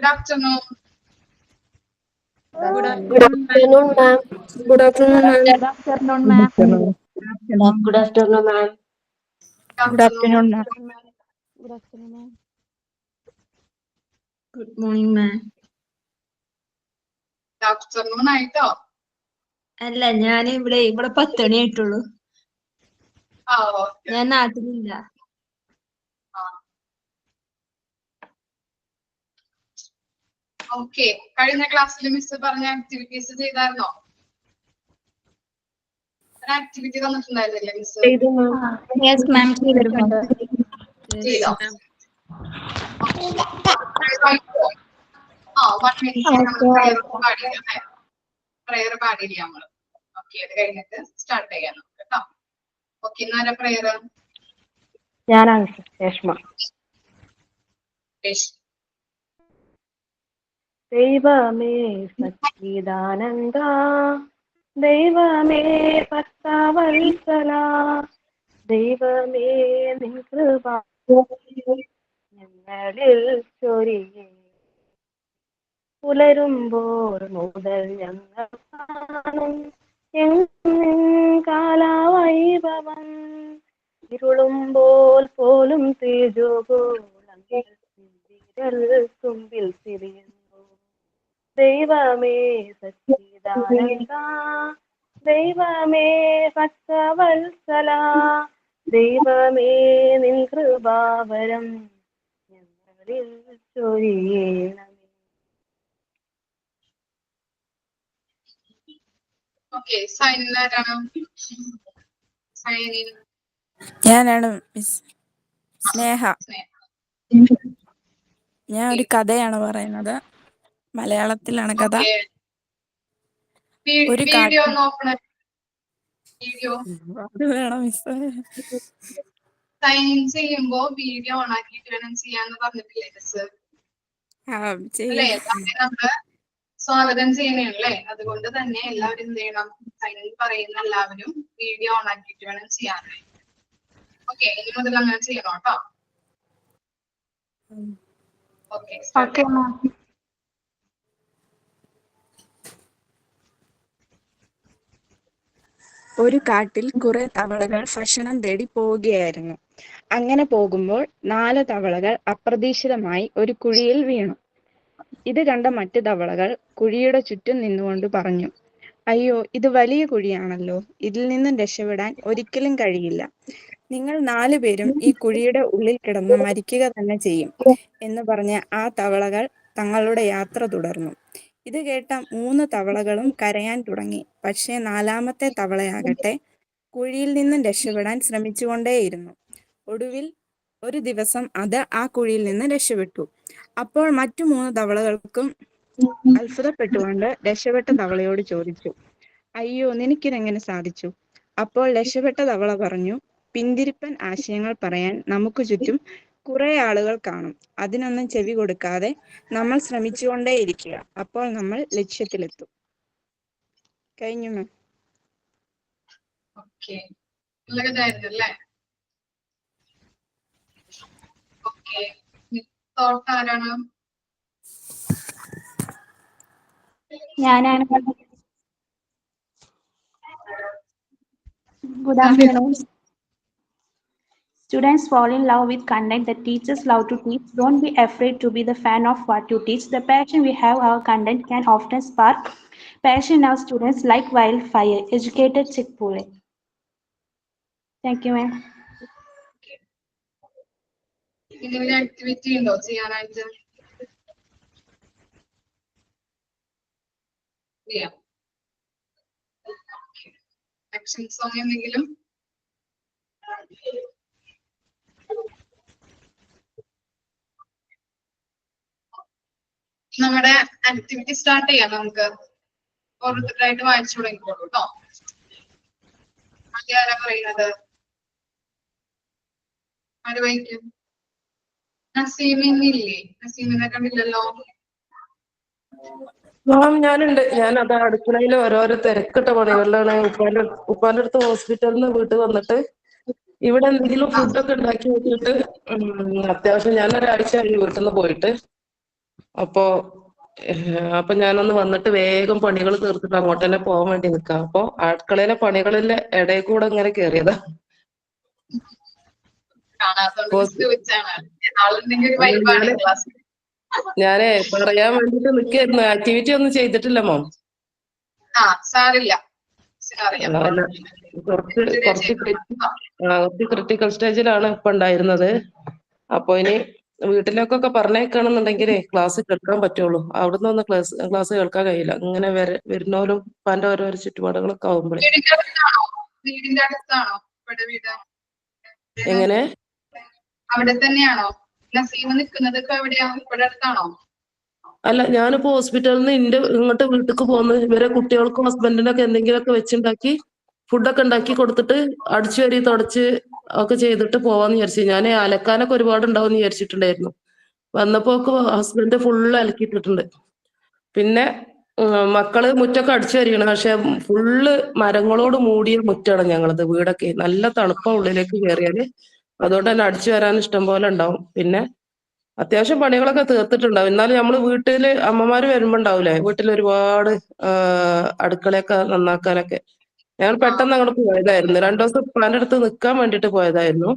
Good afternoon. Good afternoon, ma'am. Good afternoon, ma'am. Good afternoon, ma'am. Good afternoon, ma'am. Good afternoon, ma'am. Good afternoon, ma'am. Good morning, ma'am. Good afternoon ആയിട്ടോ? അല്ല, ഞാൻ ഇവിടെ 10 മണി ആയിട്ടുള്ളൂ. Okay. ഞാൻ നാട്ടിലില്ല. Okay, കഴിഞ്ഞ ക്ലാസ്സിൽ മിസ് പറഞ്ഞ ആക്ടിവിറ്റീസ് ചെയ്തായിരുന്നോ? ഒരു ആക്ടിവിറ്റി തന്നിട്ടുണ്ടായിരുന്നില്ലേ മിസ്? Yes, ma'am. ചെയ്തിട്ടുണ്ട്. ചെയ്തോ? പ്രയർ പാടില്ല നമ്മള്. ഓക്കെ, അത് കഴിഞ്ഞിട്ട് സ്റ്റാർട്ട് ചെയ്യാം നമുക്ക് കേട്ടോ. ഓക്കെ, ഇന്നാരെ പ്രയർ? ഞാനാണ് രേഷ്മ. ദൈവമേ സച്ചിദാനന്ദ, ദൈവമേ ഭക്തവത്സല, ദൈവമേ നിൻ കൃപ ഞങ്ങളിൽ ചൊരിയേ. പുലരുമ്പോൾ മുതൽ ഞങ്ങൾ കാണും കാലവൈഭവം, ഇരുളുമ്പോൾ പോലും തുമ്പിൽ തിരിയുന്നു. ദൈവമേ സച്ചിദാനന്ദ, ദൈവമേ ഭക്തവത്സല, ദൈവമേ നിൻ കൃപാവരം ഞങ്ങളിൽ ചൊരിയണമേ. ഓക്കെ, സൈനിൽ ആരാണ്? സൈനിൽ ഞാനാണ് മിസ് സ്നേഹ. ഞാൻ ഒരു കഥയാണ് പറയുന്നത്. മലയാളത്തിലാണ് കഥ. ഒരു വീഡിയോ നോക്കണം. വീഡിയോ അത് വേണം മിസ്. സൈൻ ചെയ്യുമ്പോ വീഡിയോ ഓൺ ആക്കിയിട്ട് വേണം ചെയ്യാന്ന് പറഞ്ഞിട്ടില്ലേ മിസ്? അല്ലേ, നമ്മള് സ്വാഗതം ചെയ്യണല്ലേ. അതുകൊണ്ട് തന്നെ എല്ലാവരും എന്ത് ചെയ്യണം? സൈൻ പറയുന്ന എല്ലാവരും വീഡിയോ ഓൺ ആക്കിയിട്ട് വേണം ചെയ്യാനായിട്ട്. ഓക്കെ, ഇനി മുതൽ അങ്ങനെ ചെയ്യണം കേട്ടോ. Okay, okay ma'am. ഒരു കാട്ടിൽ കുറെ തവളകൾ ഭക്ഷണം തേടി പോവുകയായിരുന്നു. അങ്ങനെ പോകുമ്പോൾ 4 തവളകൾ അപ്രതീക്ഷിതമായി ഒരു കുഴിയിൽ വീണു. ഇത് കണ്ട മറ്റു തവളകൾ കുഴിയുടെ ചുറ്റും നിന്നുകൊണ്ട് പറഞ്ഞു, അയ്യോ, ഇത് വലിയ കുഴിയാണല്ലോ, ഇതിൽ നിന്നും രക്ഷപ്പെടാൻ ഒരിക്കലും കഴിയില്ല. നിങ്ങൾ 4 പേരും ഈ കുഴിയുടെ ഉള്ളിൽ കിടന്ന് മരിക്കുക തന്നെ ചെയ്യും എന്ന് പറഞ്ഞ് ആ തവളകൾ തങ്ങളുടെ യാത്ര തുടർന്നു. ഇത് കേട്ട 3 തവളകളും കരയാൻ തുടങ്ങി. പക്ഷേ 4മത്തെ തവളയാകട്ടെ കുഴിയിൽ നിന്നും രക്ഷപ്പെടാൻ ശ്രമിച്ചുകൊണ്ടേയിരുന്നു. ഒടുവിൽ ഒരു ദിവസം അത് ആ കുഴിയിൽ നിന്ന് രക്ഷപ്പെട്ടു. അപ്പോൾ മറ്റു 3 തവളകൾക്കും അത്ഭുതപ്പെട്ടുകൊണ്ട് രക്ഷപ്പെട്ട തവളയോട് ചോദിച്ചു, അയ്യോ, നിനക്കിതെങ്ങനെ സാധിച്ചു? അപ്പോൾ രക്ഷപ്പെട്ട തവള പറഞ്ഞു, പിന്തിരിപ്പൻ ആശയങ്ങൾ പറയാൻ നമുക്ക് ചുറ്റും കുറെ ആളുകൾ കാണും. അതിനൊന്നും ചെവി കൊടുക്കാതെ നമ്മൾ ശ്രമിച്ചുകൊണ്ടേയിരിക്കുക. അപ്പോൾ നമ്മൾ ലക്ഷ്യത്തിലെത്തും. കഴിഞ്ഞു മാം. ഓക്കെ, നല്ല കഥായിരുന്നു അല്ലേ? ഓക്കെ, തോട്ട് ആരാണ്? ഞാനാണ്. Good afternoon. Students fall in love with content that teachers love to teach. Don't be afraid to be the fan of what you teach. The passion we have our content can often spark passion in our students like wildfire. Educated Chickpule. Thank you, ma'am. ഇങ്ങനെ activity ഉണ്ടോ ചെയ്യാനായിട്ട്? ചെയ്യാം. Action song എന്തെങ്കിലും? നമ്മുടെ activity start ചെയ്യാം. നമുക്ക് ഓരോരുത്തരായിട്ട് വായിച്ചു തുടങ്ങിക്കോളൂ കേട്ടോ. ആദ്യം ആരാ പറയുന്നത്? ആര് വായിക്കും? നസീമിന്നില്ലേ? നസീമിനെ കണ്ടില്ലല്ലോ. മാം, ഞാനുണ്ട്. ഞാൻ അത് അടുക്കളയിൽ ഓരോരോ തിരക്കിട്ട പണികളിലാണ്. ഉപ്പാന്റെ അടുത്ത് ഹോസ്പിറ്റലിൽ നിന്ന് വീട്ടിൽ വന്നിട്ട് ഇവിടെ എന്തെങ്കിലും ഫുഡൊക്കെ ഉണ്ടാക്കി വെച്ചിട്ട് അത്യാവശ്യം ഞാൻ ഒരാഴ്ച വീട്ടിൽ നിന്ന് പോയിട്ട് അപ്പോ അപ്പൊ ഞാനൊന്ന് വന്നിട്ട് വേഗം പണികൾ തീർത്തിട്ട് അങ്ങോട്ട് തന്നെ പോകാൻ വേണ്ടി നിൽക്കാം. അപ്പൊ അടുക്കളയിലെ പണികളിലെ ഇടയിൽ കൂടെ ഇങ്ങനെ കേറിയതാ. ഞാനേ പറയാൻ വേണ്ടിട്ട് നിക്കായിരുന്നു. ആക്ടിവിറ്റി ഒന്നും ചെയ്തിട്ടില്ല മോം. സാരില്ല. കുറച്ച് ക്രിട്ടിക്കൽ സ്റ്റേജിലാണ് ഇപ്പൊ ഉണ്ടായിരുന്നത്. അപ്പൊ ഇനി വീട്ടിലേക്കൊക്കെ പറഞ്ഞേക്കണമെന്നുണ്ടെങ്കിലേ ക്ലാസ് കേൾക്കാൻ പറ്റുള്ളൂ. അവിടുന്ന് ഒന്ന് ക്ലാസ് കേൾക്കാൻ കഴിയില്ല. ഇങ്ങനെ വരുന്നോലും ഉപ്പാന്റെ ഓരോരോ ചുറ്റുപാടുകളൊക്കെ ആവുമ്പോഴേ. വീടിന്റെ അടുത്താണോ ഇവിടെ വീട്? എങ്ങനെ? അവിടെ തന്നെയാണോ നസീമ നിൽക്കുന്നതൊക്കെ? എവിടെയാ? ഇവിടെ അടുത്താണോ? അല്ല, ഞാനിപ്പോ ഹോസ്പിറ്റലിൽ നിന്ന് ഇങ്ങോട്ട് വീട്ടിലേക്ക് പോന്ന് ഇവരെ കുട്ടികൾക്കും ഹസ്ബൻഡിനൊക്കെ എന്തെങ്കിലുമൊക്കെ വെച്ചുണ്ടാക്കി ഫുഡൊക്കെ ഉണ്ടാക്കി കൊടുത്തിട്ട് അടിച്ചു വരി തുടച്ച് ഒക്കെ ചെയ്തിട്ട് പോവാന്ന് വിചാരിച്ചു. ഞാൻ അലക്കാനൊക്കെ ഒരുപാട് ഉണ്ടാവും വിചാരിച്ചിട്ടുണ്ടായിരുന്നു. വന്നപ്പോ ഹസ്ബൻഡ് ഫുള്ള് അലക്കിയിട്ടിട്ടുണ്ട്. പിന്നെ മക്കള് മുറ്റൊക്കെ അടിച്ചു വരികയാണ്. പക്ഷെ ഫുള്ള് മരങ്ങളോട് മൂടിയ മുറ്റാണ് ഞങ്ങളത്. വീടൊക്കെ നല്ല തണുപ്പാ ഉള്ളിലേക്ക് കയറിയാല്. അതുകൊണ്ട് തന്നെ അടിച്ചു വരാൻ ഇഷ്ടം പോലെ ഉണ്ടാവും. പിന്നെ അത്യാവശ്യം പണികളൊക്കെ തീർത്തിട്ടുണ്ടാവും. എന്നാലും നമ്മള് വീട്ടില് അമ്മമാര് വരുമ്പോ ഉണ്ടാവൂലേ, വീട്ടിൽ ഒരുപാട് അടുക്കളയൊക്കെ നന്നാക്കാനൊക്കെ. ഞങ്ങൾ പെട്ടെന്ന് അങ്ങോട്ട് പോയതായിരുന്നു. 2 ദിവസം ഉപ്പാന്റെ അടുത്ത് നിൽക്കാൻ വേണ്ടിട്ട് പോയതായിരുന്നു.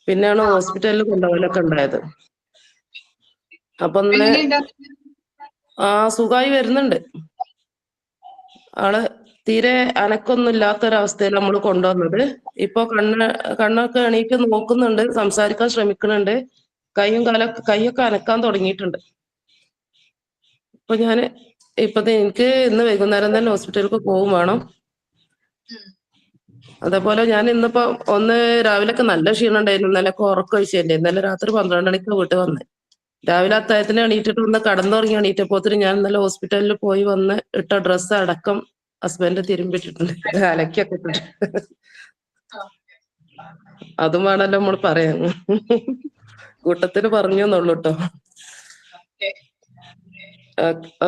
പിന്നെയാണ് ഹോസ്പിറ്റലിൽ കൊണ്ടുപോകലൊക്കെ ഉണ്ടായത്. അപ്പൊ സുഖമായി വരുന്നുണ്ട്. ആള് തീരെ അനക്കൊന്നും ഇല്ലാത്തൊരവസ്ഥയിൽ നമ്മൾ കൊണ്ടുവന്നത്. ഇപ്പൊ കണ്ണൊക്കെ എണീറ്റ് നോക്കുന്നുണ്ട്, സംസാരിക്കാൻ ശ്രമിക്കുന്നുണ്ട്, കൈയൊക്കെ അനക്കാൻ തുടങ്ങിയിട്ടുണ്ട്. അപ്പൊ എനിക്ക് ഇന്ന് വൈകുന്നേരം തന്നെ ഹോസ്പിറ്റലിലേക്ക് പോകും വേണം. അതേപോലെ ഞാൻ ഇന്നിപ്പോ രാവിലൊക്കെ നല്ല ക്ഷീണം ഉണ്ടായിരുന്നു. ഇന്നലെയൊക്കെ ഉറക്കൊഴിച്ചല്ലേ. ഇന്നലെ രാത്രി 12 മണിക്ക് വീട്ടിൽ വന്ന് രാവിലെ അത്താഴത്തിന് എണീറ്റിട്ട് ഒന്ന് കടന്നുറങ്ങി. എണീറ്റപ്പോത്തിന് ഞാൻ ഇന്നലെ ഹോസ്പിറ്റലിൽ പോയി വന്ന് ഇട്ട ഡ്രസ്സ് അടക്കം ഹസ്ബൻഡ് തിരുമ്പിട്ടിട്ടുണ്ട്, അലക്കിയൊക്കെ ഇട്ടിട്ടുണ്ട്. അതും വേണല്ലോ നമ്മൾ പറയാൻ. കൂട്ടത്തിന് പറഞ്ഞു എന്നുള്ളൂ കേട്ടോ.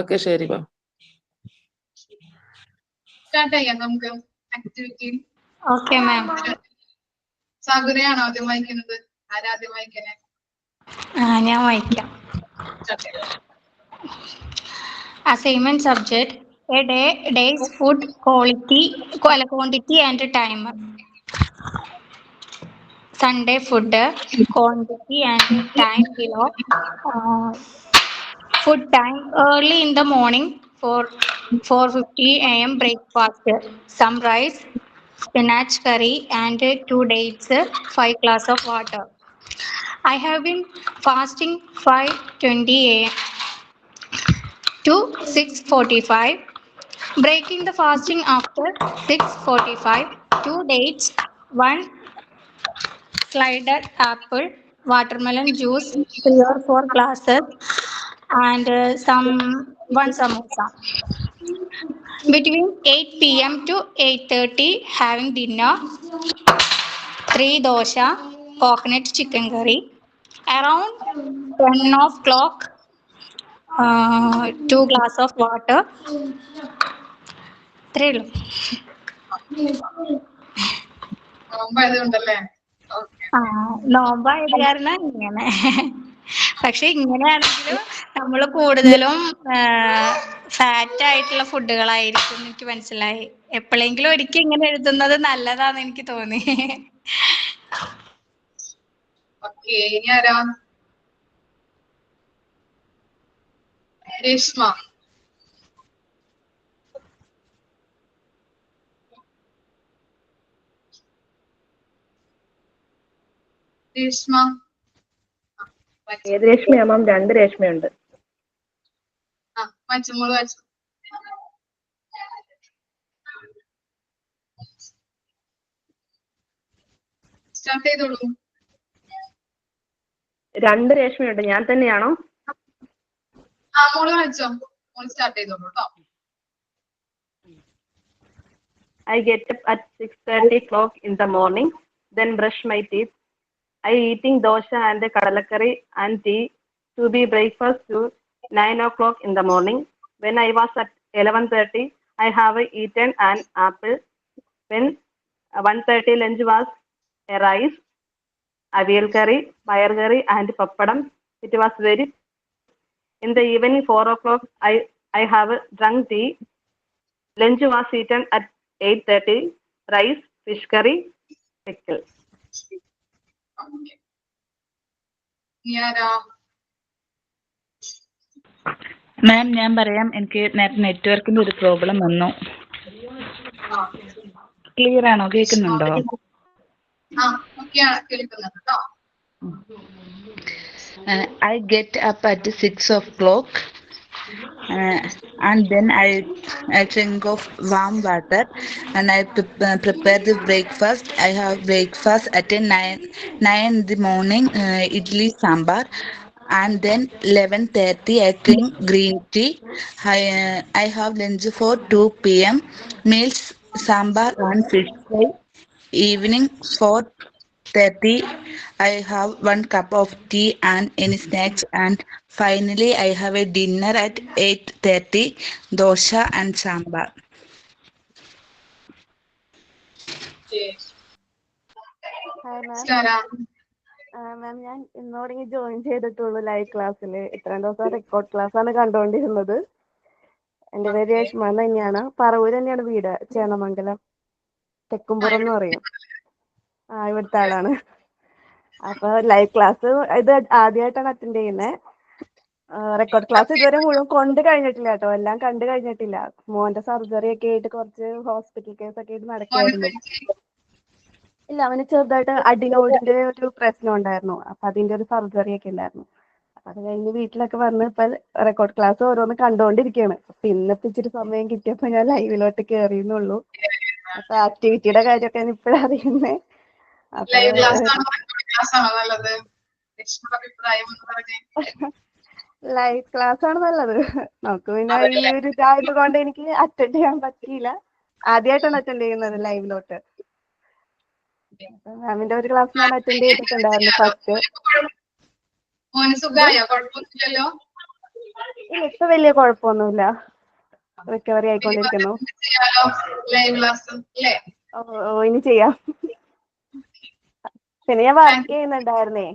ഓക്കെ, ശരി മാം. സ്റ്റാർട്ട് ചെയ്യാം നമുക്ക് ആക്ടിവിറ്റി. Okay ma'am. സാഗുരയാണോ ആദ്യം വായിക്കുന്നത്? ആരാദ്യം വായിക്കണേ? ഞാൻ വായിക്കാം. Assignment subject: a day's food quantity and timer. Sunday food quantity and time below. Food time: early in the morning for 4:50 a.m. breakfast. Some rice, spinach curry and 2 dates, 5 glass of water. I have been fasting 5:20 a.m. to 6:45. Breaking the fasting after 6:45. 2 dates, 1 sliced apple, watermelon juice, 3 or 4 glasses, and 1 samosa. Between 8 p.m. to 8:30, having dinner, 3 dosha, coconut chicken curry. Around 10 o'clock, 2 glass of water. 3. നോമ്പായത് കാരണം ഇങ്ങനെ. പക്ഷെ ഇങ്ങനെയാണെങ്കിലും നമ്മൾ കൂടുതലും fat ആയിട്ടുള്ള ഫുഡുകളായിരിക്കും. എനിക്ക് മനസ്സിലായി. എപ്പോഴെങ്കിലും ഒരിക്കൽ ഇങ്ങനെ എഴുതുന്നത് നല്ലതാന്ന് എനിക്ക് തോന്നി. രേഷ്മ. ഏത് രേഷ്മയാ മാം? 2 രേഷ്മയുണ്ട്. സ്റ്റാർട്ട് ചെയ്തോളൂ. 2 രേഷ്മയുണ്ട്. ഞാൻ തന്നെയാണോ? മോള് വായിച്ചോ. മോള് സ്റ്റാർട്ട് ചെയ്തോളൂ കേട്ടോ. I get up at 6:30 o'clock in the morning, then brush my teeth. I eating dosha and kadalakari and tea to be breakfast to 9 o'clock in the morning. When I was at 11:30, I have eaten an apple. When 1:30 lunch was a rice, avial curry, payar curry and pappadam. It was very In the evening, 4 o'clock, I have drunk tea. Lunch was eaten at 8:30. Rice, fish curry, pickle. Okay. Niara. മാം ഞാൻ പറയാം, എനിക്ക് നേരത്തെ നെറ്റ്വർക്കിന്റെ ഒരു problem വന്നു. Clear ആണോ? കേൾക്കുന്നുണ്ടോ? കേൾക്കുന്നുണ്ട് കേട്ടോ. I get up at 6 o'clock and then I drink of warm water and I prepare the breakfast. I have breakfast at 9 in the morning, idli sambar, and then 11:30 I drink green tea. I have lunch for 2 p.m. meals sambar and fish fry. Evening 4:30 I have 1 cup of tea and any snacks, and finally I have a dinner at 8:30 dosha and sambar. മാം ഞാൻ ഇന്നോടെ join ചെയ്തിട്ടുള്ളൂ live ക്ലാസ്സിൽ. ഇത്രയും ദിവസം record class ആണ് കണ്ടുകൊണ്ടിരുന്നത്. എൻ്റെ പേര് രേഷ്മ തന്നെയാണ്. പറവൂർ തന്നെയാണ് വീട്, ചേന്നമംഗലം തെക്കുംപുറം എന്ന് പറയും. ഇവിടുത്തെ ആളാണ്. അപ്പൊ ലൈവ് ക്ലാസ് ഇത് ആദ്യമായിട്ടാണ് അറ്റൻഡ് ചെയ്യുന്നത്. റെക്കോർഡ് ക്ലാസ് ഇതുവരെ മുഴുവൻ കൊണ്ട് കഴിഞ്ഞിട്ടില്ല കേട്ടോ, എല്ലാം കണ്ടു കഴിഞ്ഞിട്ടില്ല. മോന്റെ സർജറി ഒക്കെ ആയിട്ട് കുറച്ച് ഹോസ്പിറ്റൽ കേസ് ഒക്കെ ആയിട്ട് നടക്കായിരുന്നു. ഇല്ല, അവന് ചെറുതായിട്ട് അഡിനോയിഡിന്റെ ഒരു പ്രശ്നം ഉണ്ടായിരുന്നു. അപ്പൊ അതിന്റെ ഒരു സർജറി ഒക്കെ ഉണ്ടായിരുന്നു. അപ്പൊ അത് കഴിഞ്ഞ് വീട്ടിലൊക്കെ വന്ന് ഇപ്പൊ റെക്കോർഡ് ക്ലാസ് ഓരോന്ന് കണ്ടുകൊണ്ടിരിക്കുകയാണ്. അപ്പൊ ഇന്നിപ്പോ ഇച്ചിരി സമയം കിട്ടിയപ്പോ ഞാൻ ലൈവിലോട്ട് കയറിയെന്നുള്ളൂ. അപ്പൊ ആക്ടിവിറ്റിയുടെ കാര്യമൊക്കെ ഞാൻ ഇപ്പോഴാണ് അറിയുന്നത്. ലൈവ് ക്ലാസ് ആണ് നല്ലത്. നമുക്ക് പിന്നെ ഈ ഒരു ഇതായത് കൊണ്ട് എനിക്ക് അറ്റൻഡ് ചെയ്യാൻ പറ്റിയില്ല. ആദ്യമായിട്ടാണ് അറ്റൻഡ് ചെയ്യുന്നത് ലൈവിലോട്ട്. മാമിന്റെ ഒരു ക്ലാസ് ഞാൻ അറ്റൻഡ് ചെയ്തിട്ടുണ്ടായിരുന്നു ഫസ്റ്റ്. ഇല്ല, ഇപ്പൊ വലിയ കുഴപ്പമൊന്നുമില്ല, റിക്കവറി ആയിക്കൊണ്ടിരിക്കുന്നു. ഇനി ചെയ്യാം. പിന്നെ ഞാൻ വർക്ക് ചെയ്യുന്നുണ്ടായിരുന്നേ,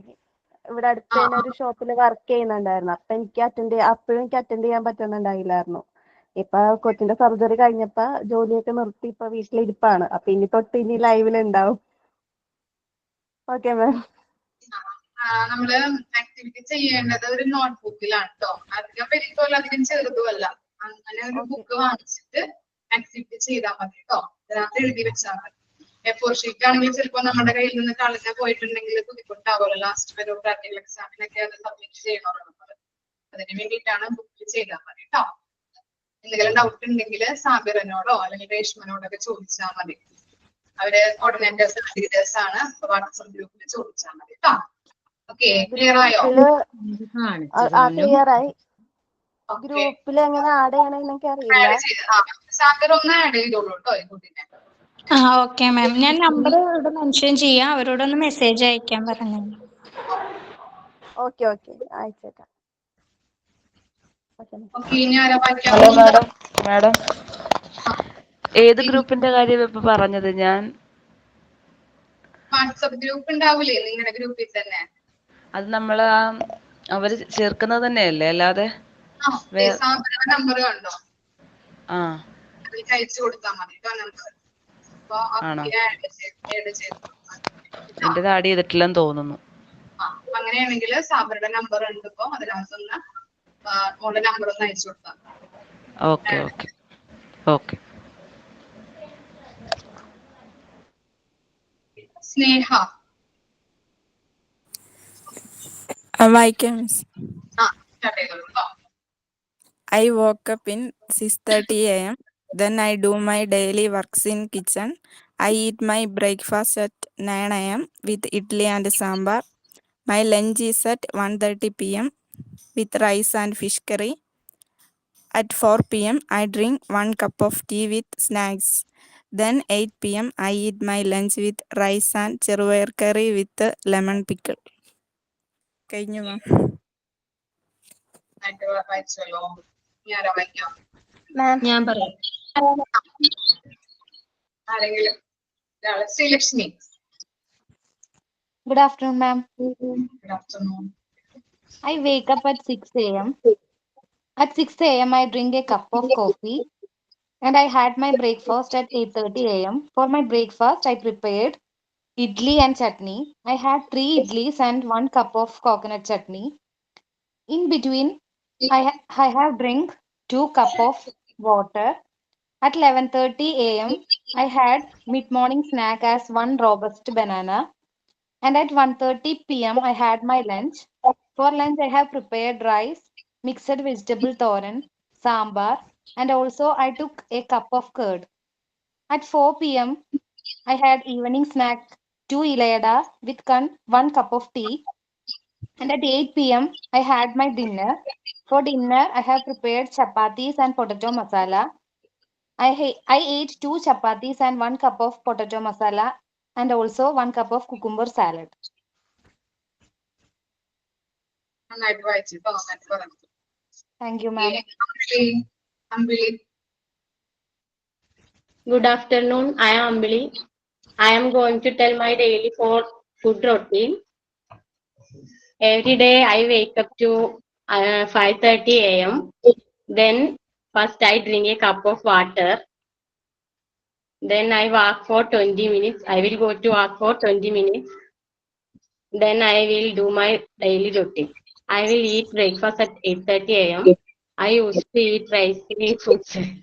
ഇവിടെ അടുത്ത് തന്നെ ഒരു ഷോപ്പിൽ വർക്ക് ചെയ്യുന്നുണ്ടായിരുന്നു. അപ്പൊ എനിക്ക് അപ്പോഴും എനിക്ക് അറ്റൻഡ് ചെയ്യാൻ പറ്റുന്നുണ്ടായില്ലായിരുന്നു. ഇപ്പൊ കൊച്ചിന്റെ സർജറി കഴിഞ്ഞപ്പോ ജോലിയൊക്കെ നിർത്തി ഇപ്പൊ വീട്ടിലിരിപ്പാണ്. അപ്പൊ ഇനി തൊട്ട് ഇനി ലൈവിലുണ്ടാവും. Okay ma'am. നമ്മള് ആക്ടിവിറ്റി ചെയ്യേണ്ടത് ഒരു നോട്ട്ബുക്കിലാണ് കേട്ടോ. അധികം വലിയ അധികം ചെറുതുമല്ല. അങ്ങനെ ഒരു ബുക്ക് വാങ്ങിച്ചിട്ട് ആക്ടിവിറ്റി ചെയ്താൽ മതി കേട്ടോ. അതിനകത്ത് എഴുതി വെച്ചാൽ മതി. എ4 ഷീറ്റ് ആണെങ്കിൽ ചിലപ്പോൾ നമ്മുടെ കയ്യിൽ നിന്ന് കളഞ്ഞു പോയിട്ടുണ്ടെങ്കിൽ ബുദ്ധിമുട്ടാവുമല്ലോ. ലാസ്റ്റ് വരെ പ്രാക്ടിക്കൽ എക്സാമിനൊക്കെ അത് സബ്മിറ്റ് ചെയ്യണമല്ലോ നമ്മൾ. അതിന് വേണ്ടിയിട്ടാണ് ബുക്കിൽ ചെയ്താൽ മതി കേട്ടോ. എന്തെങ്കിലും ഡൗട്ട് ഉണ്ടെങ്കിൽ സാബിറിനോടോ അല്ലെങ്കിൽ രേഷ്മനോടൊക്കെ ചോദിച്ചാൽ മതി. അവര് കോർഡിനേറ്റേഴ്സ് ലീഡേഴ്സ് ആണ്. വാട്സ്ആപ്പ് ഗ്രൂപ്പിൽ ചോദിച്ചാൽ മതി കേട്ടോ. ഓക്കെ, ക്ലിയർ ആയോ? ക്ലിയർ ആയി. ഗ്രൂപ്പിൽ എങ്ങനെ ആഡ് ചെയ്യണമെന്നൊക്കെ അറിയില്ല. സാബിർ ഒന്ന് ആഡ് ചെയ്തോളൂ കേട്ടോ ഈ കുട്ടീനെ. ഓക്കെ മാം, ഞാൻ നമ്പർ ഇവിടെ മെൻഷൻ ചെയ്യാം, അവരോടൊന്ന് മെസ്സേജ് അയക്കാൻ പറഞ്ഞു. ഓക്കെ ഓക്കെ, അയച്ചേക്കാം. Hello madam. മാഡം ഏത് ഗ്രൂപ്പിന്റെ കാര്യം ഇപ്പൊ പറഞ്ഞത്? ഞാൻ വാട്സ്ആപ്പ് ഗ്രൂപ്പ് ഉണ്ടാവൂലേ നിങ്ങളുടെ ഗ്രൂപ്പിൽ തന്നെ? അത് നമ്മള് അവര് ചേർക്കുന്നത് തന്നെയല്ലേ, അല്ലാതെ നമ്പർ കണ്ടോ? അതിൽ അയച്ചു കൊടുത്താൽ മതി നമ്പർ. ആണോ? എന്റേത് ആഡ് ചെയ്തിട്ടില്ലെന്ന് തോന്നുന്നു. അങ്ങനെയാണെങ്കിൽ സാബിയുടെ നമ്പർ ഉണ്ട്. ഇപ്പൊ അതിനകത്തൊന്ന് മോളുടെ നമ്പർ ഒന്ന് അയച്ചു കൊടുത്താൽ മതി. Okay okay okay. സ്നേഹ വായിക്കാം miss. I woke up in 6:30 a.m. Then I do my daily works in kitchen. I eat my breakfast at 9 a.m. with idli and sambar. My lunch is at 1:30 p.m. with rice and fish curry. At 4 p.m. I drink 1 cup of tea with snacks. Then 8 p.m. I eat my lunch with rice and ചെറുപയർ curry with lemon pickle. കഴിഞ്ഞു മാം. ഞാൻ പറയാം. Sreelakshmi. Good afternoon, ma'am. Good afternoon. I wake up at 6 a.m. At 6 a.m., I drink a cup of coffee and I had my breakfast at 8:30 a.m. For my breakfast, I prepared idli and chutney. I had 3 idlis and 1 cup of coconut chutney. In between, I have drink 2 cup of water. At 11:30 a.m., I had mid-morning snack as 1 robust banana. And at 1:30 p.m., I had my lunch. For lunch, I have prepared rice, mixed vegetable thoran, sambar, and also I took a cup of curd. At 4 p.m., I had evening snack 2 ilayada with 1 cup of tea. And at 8 p.m., I had my dinner. For dinner, I have prepared chapatis and potato masala. I ate 2 chapatis and 1 cup of potato masala and also 1 cup of cucumber salad. നന്നായിട്ട് വായിച്ചിട്ടോ, നന്നായിട്ട് പറഞ്ഞു. Thank you, ma'am. Ambili. Good afternoon. I am Ambili. I am going to tell my daily food routine. Every day I wake up to 5:30 a.m. Then first I drink a cup of water. Then I walk for 20 minutes. I will go to walk for 20 minutes. Then I will do my daily routine. I will eat breakfast at 8:30 a.m. I used to eat rice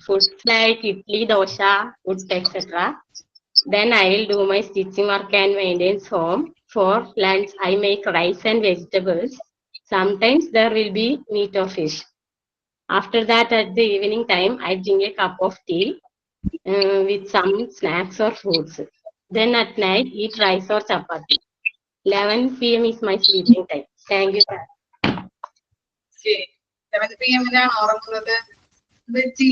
foods like idli, dosha, food, etc. Then I will do my stitching work and maintenance home. For lunch, I make rice and vegetables. Sometimes there will be meat or fish. After that, at the evening time, I drink a cup of tea with some snacks or fruits. Then at night, eat rice or chapati. 11 p.m. is my sleeping time. Thank you, sir. ശരി. 11 PM ഉറങ്ങുന്നത്? Betty.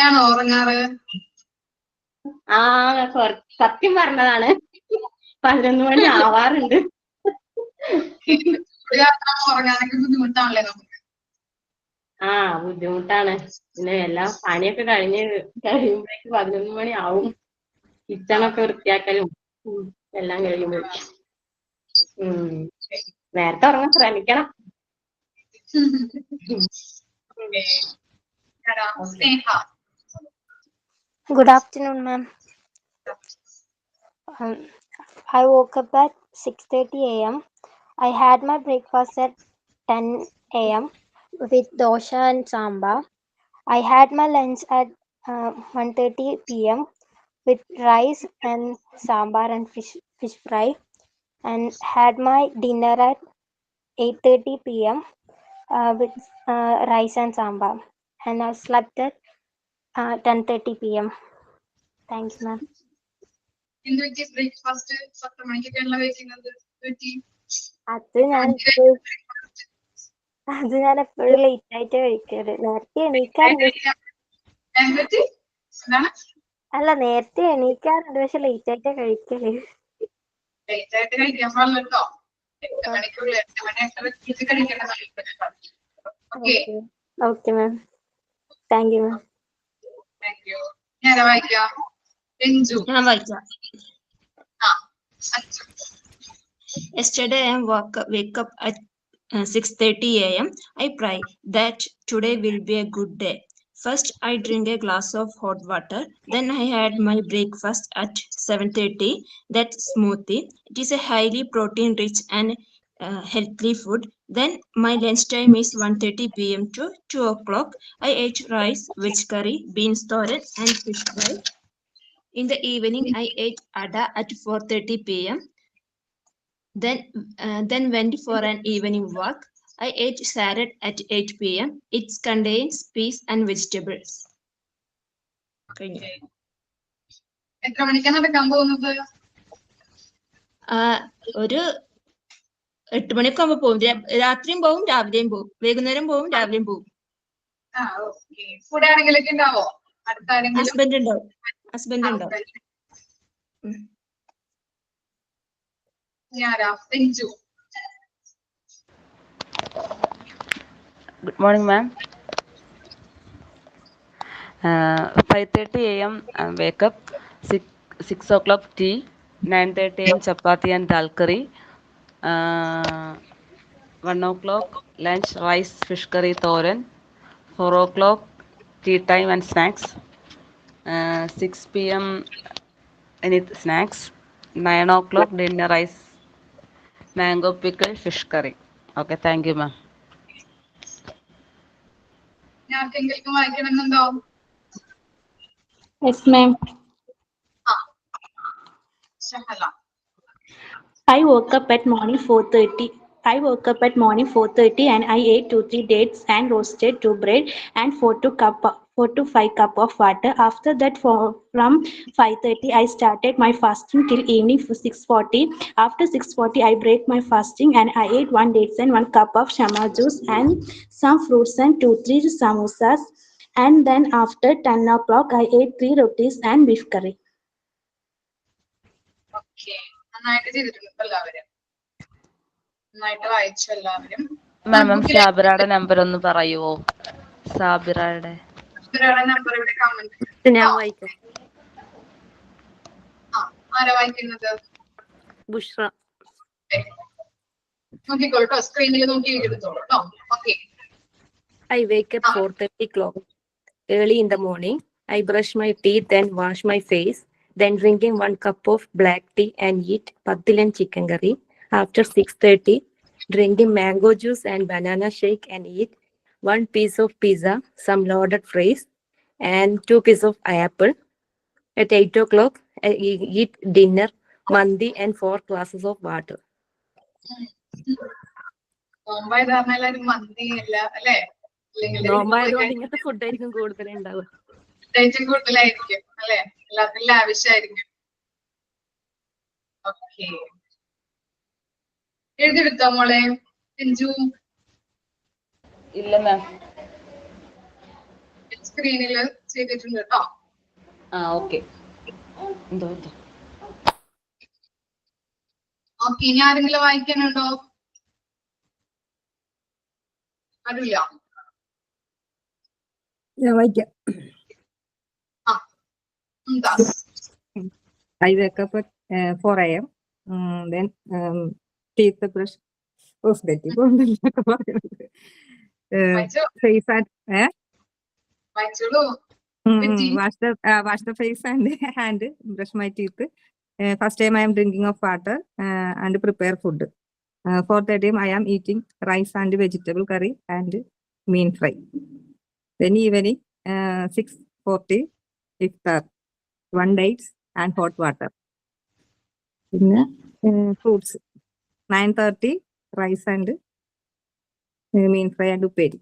ാണോ ഉറങ്ങാറ്? സത്യം പറഞ്ഞതാണ്. 11 മണി ആവാറുണ്ട്. ഉറങ്ങാനൊക്കെ ബുദ്ധിമുട്ടാണല്ലേ നമുക്ക്? ബുദ്ധിമുട്ടാണ്. പിന്നെ എല്ലാം പണിയൊക്കെ കഴിയുമ്പോഴേക്ക് 11 മണി ആവും. കിച്ചണൊക്കെ വൃത്തിയാക്കലും എല്ലാം കഴിയുമ്പോൾ. നേരത്തെ ഉറങ്ങാൻ ശ്രമിക്കണം. Good afternoon, ma'am. I woke up at 6:30 a.m. I had my breakfast at 10 a.m. with dosha and sambar. I had my lunch at 1:30 p.m. with rice and sambar and fish fry, and had my dinner at 8:30 p.m. With rice and sambar, and I slept at 10:30 p.m. Thank you, ma'am. Breakfast 10 മണിക്കൊക്കെയാണല്ലോ കഴിക്കുന്നത്. അത് ഞാൻ എപ്പോഴും late ആയിട്ട് കഴിക്കാറ്. നേരത്തെ എണീക്കാറുണ്ട്. അല്ല, നേരത്തെ എണീക്കാറുണ്ട്, പക്ഷെ ലേറ്റ് ആയിട്ട് കഴിക്കല്. ലേറ്റ് ആയിട്ട് കഴിക്കാൻ പാടില്ലട്ടോ. 8 മണിക്കുള്ളിൽ 8 മണി 8:30 കഴിക്കണം. Okay ma'am. Thank you ma'am. Thank you. ഞാൻ വായിക്കാം. ഞാൻ വായിക്കാം. Yesterday I wake up at 6:30 a.m. I pray that today will be a good day. First, I drink a glass of hot water. Then I had my breakfast at 7:30. That's smoothie. It is a highly protein-rich and healthy food. Then my lunch time is 1:30 p.m. to 2 o'clock. I ate rice, veg curry, beans thoran, and fish fry. In the evening, I ate ada at 4:30 p.m. Then went for an evening walk. I ate salad at 8 p.m. It contains peas and vegetables. എത്ര മണിക്കാണ് നടക്കാൻ പോകുന്നത്? ഒരു 8 മണിയൊക്കെ ആകുമ്പോ പോകും. രാത്രിയും പോകും, രാവിലെയും പോകും, വൈകുന്നേരം പോകും, രാവിലെയും പോകും. ഫുഡ് ആണെങ്കിലൊക്കെ ഉണ്ടാവോ? ഹസ്ബൻഡ് ഉണ്ടാവും. Good morning, ma'am. 5:30 a.m. Wake up. 6 o'clock tea. 9:30 a.m. chapati and dal curry. 1 o'clock lunch, rice, fish curry, thoran. 4 o'clock tea time and snacks. 6 p.m. any snacks. 9 o'clock dinner, rice, mango pickle, fish curry. Okay, thank you, ma'am. ആർക്കെങ്കിലും വായിക്കണമെന്നുണ്ടോ? Yes, ma'am. Shahala. I woke up at morning 4:30 and I ate 2-3 dates and roasted 2 bread and 4 to 5 cup of water. After that, from 5:30 I started my fasting till evening 6:40. After 6:40 I break my fasting and I ate 1 dates and 1 cup of shama juice and some fruits and 2-3 samosas. And then after 10 o'clock I ate 3 rotis and beef curry. Okay, നന്നായിട്ട് ചെയ്തിട്ടുണ്ട് എല്ലാവരും. നന്നായിട്ട് വായിച്ചു എല്ലാവരും. മാം സാബിറയുടെ number ഒന്ന് പറയുവോ? സാബിറയുടെ number ഇവിടെ comment. ഞാൻ വായിക്കാം. ആരാ വായിക്കുന്നത്? ബുഷ്ര. നോക്കിക്കോട്ടോ, സ്ക്രീനിൽ നോക്കി എഴുതോളൂ കേട്ടോ. Okay. I wake up 4:30 o'clock early in the morning. I brush my teeth and wash my face. Then drinking 1 cup of black tea and eat patil and chicken curry. After 6:30, drinking mango juice and banana shake and eat 1 piece of pizza, some loaded fries, and 2 pieces of apple. At 8 o'clock, I eat dinner, mandi and 4 glasses of water. നോമ്പായതാണ് എല്ലാവരും മന്തി അല്ല അല്ലേ? നോമ്പായതുകൊണ്ട് ഇങ്ങനത്തെ food ആയിരിക്കും കൂടുതലുണ്ടാവുക. ടേസ്റ്റും കൂടുതലായിരിക്കും അല്ലെ? എല്ലാത്തിനും ലാവിഷായിരിക്കും. Okay, എഴുതിയെടുത്തോ മോളെ പിഞ്ചു? ഇല്ല മാം. സ്ക്രീനിൽ ചെയ്തിട്ടുണ്ട് കേട്ടോ. ഓക്കെ. ഓക്കെ, ഇനി ആരെങ്കിലും വായിക്കാനുണ്ടോ? അറിയില്ല. ഞാൻ വായിക്കാം. I wake up at 4 a.m. Then teeth brush. Face and wash the face and hand. Brush my teeth. First time I am drinking of water and prepare food. 4:30 I am eating rice and vegetable curry and meat fry. Then evening 6:40 iftar, 1 dates and hot water. പിന്നെ fruits 9:30 rice and മീൻ fry and ഉപ്പേരി.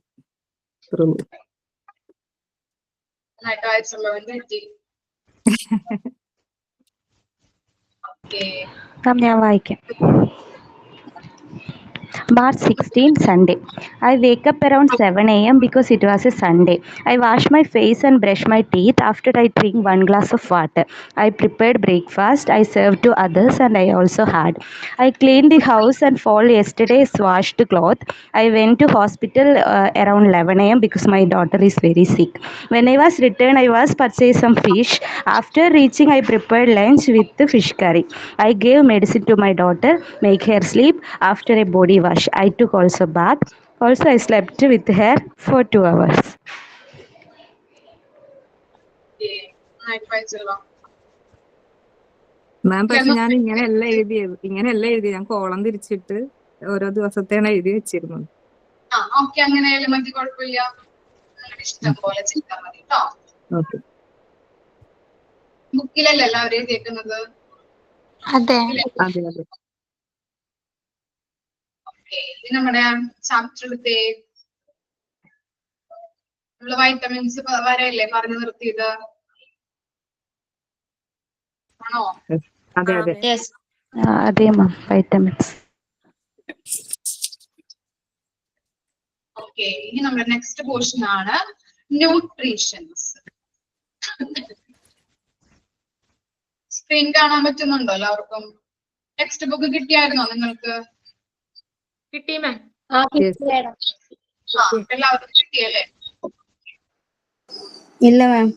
ഞാൻ വായിക്കാം. March 16, Sunday. I wake up around 7 a.m. because it was a Sunday. I wash my face and brush my teeth. After I drink 1 glass of water. I prepared breakfast. I served to others and I also had. I cleaned the house and folded yesterday's washed cloth. I went to hospital around 11 a.m. because my daughter is very sick. When I was returned, I was purchased some fish. After reaching, I prepared lunch with the fish curry. I gave medicine to my daughter, make her sleep. After a body wash, I took also bath. Also, I slept with her for 2 hours. മാം, പക്ഷെ ഞാൻ ഇങ്ങനെയല്ല എഴുതിയത്. ഞാൻ column തിരിച്ചിട്ട് ഓരോ ദിവസത്തെയാണ് എഴുതി വെച്ചിരുന്നത്. അങ്ങനെയായാലും മതി, കുഴപ്പമില്ല. ഇഷ്ടം പോലെ ചെയ്താൽ മതി കേട്ടോ. ബുക്കിലല്ല എല്ലാവരെയും കേൾക്കുന്നത്. അതെ. ഇത് നമ്മുടെ ചാപ്റ്റർ എടുത്തേ. നമ്മള് വൈറ്റമിൻസ് വരെയല്ലേ പറഞ്ഞു നിർത്തിയത്? ആണോ? അതെ മാം, വൈറ്റമിൻസ്. ഓക്കെ, ഇനി നമ്മുടെ നെക്സ്റ്റ് പോർഷൻ ആണ് ന്യൂട്രീഷൻസ്. സ്ക്രീൻ കാണാൻ പറ്റുന്നുണ്ടോ എല്ലാവർക്കും? ടെക്സ്റ്റ് ബുക്ക് കിട്ടിയായിരുന്നോ നിങ്ങൾക്ക്? കിട്ടി മാം. എല്ലാവർക്കും കിട്ടിയല്ലേ? ഇല്ല മാം.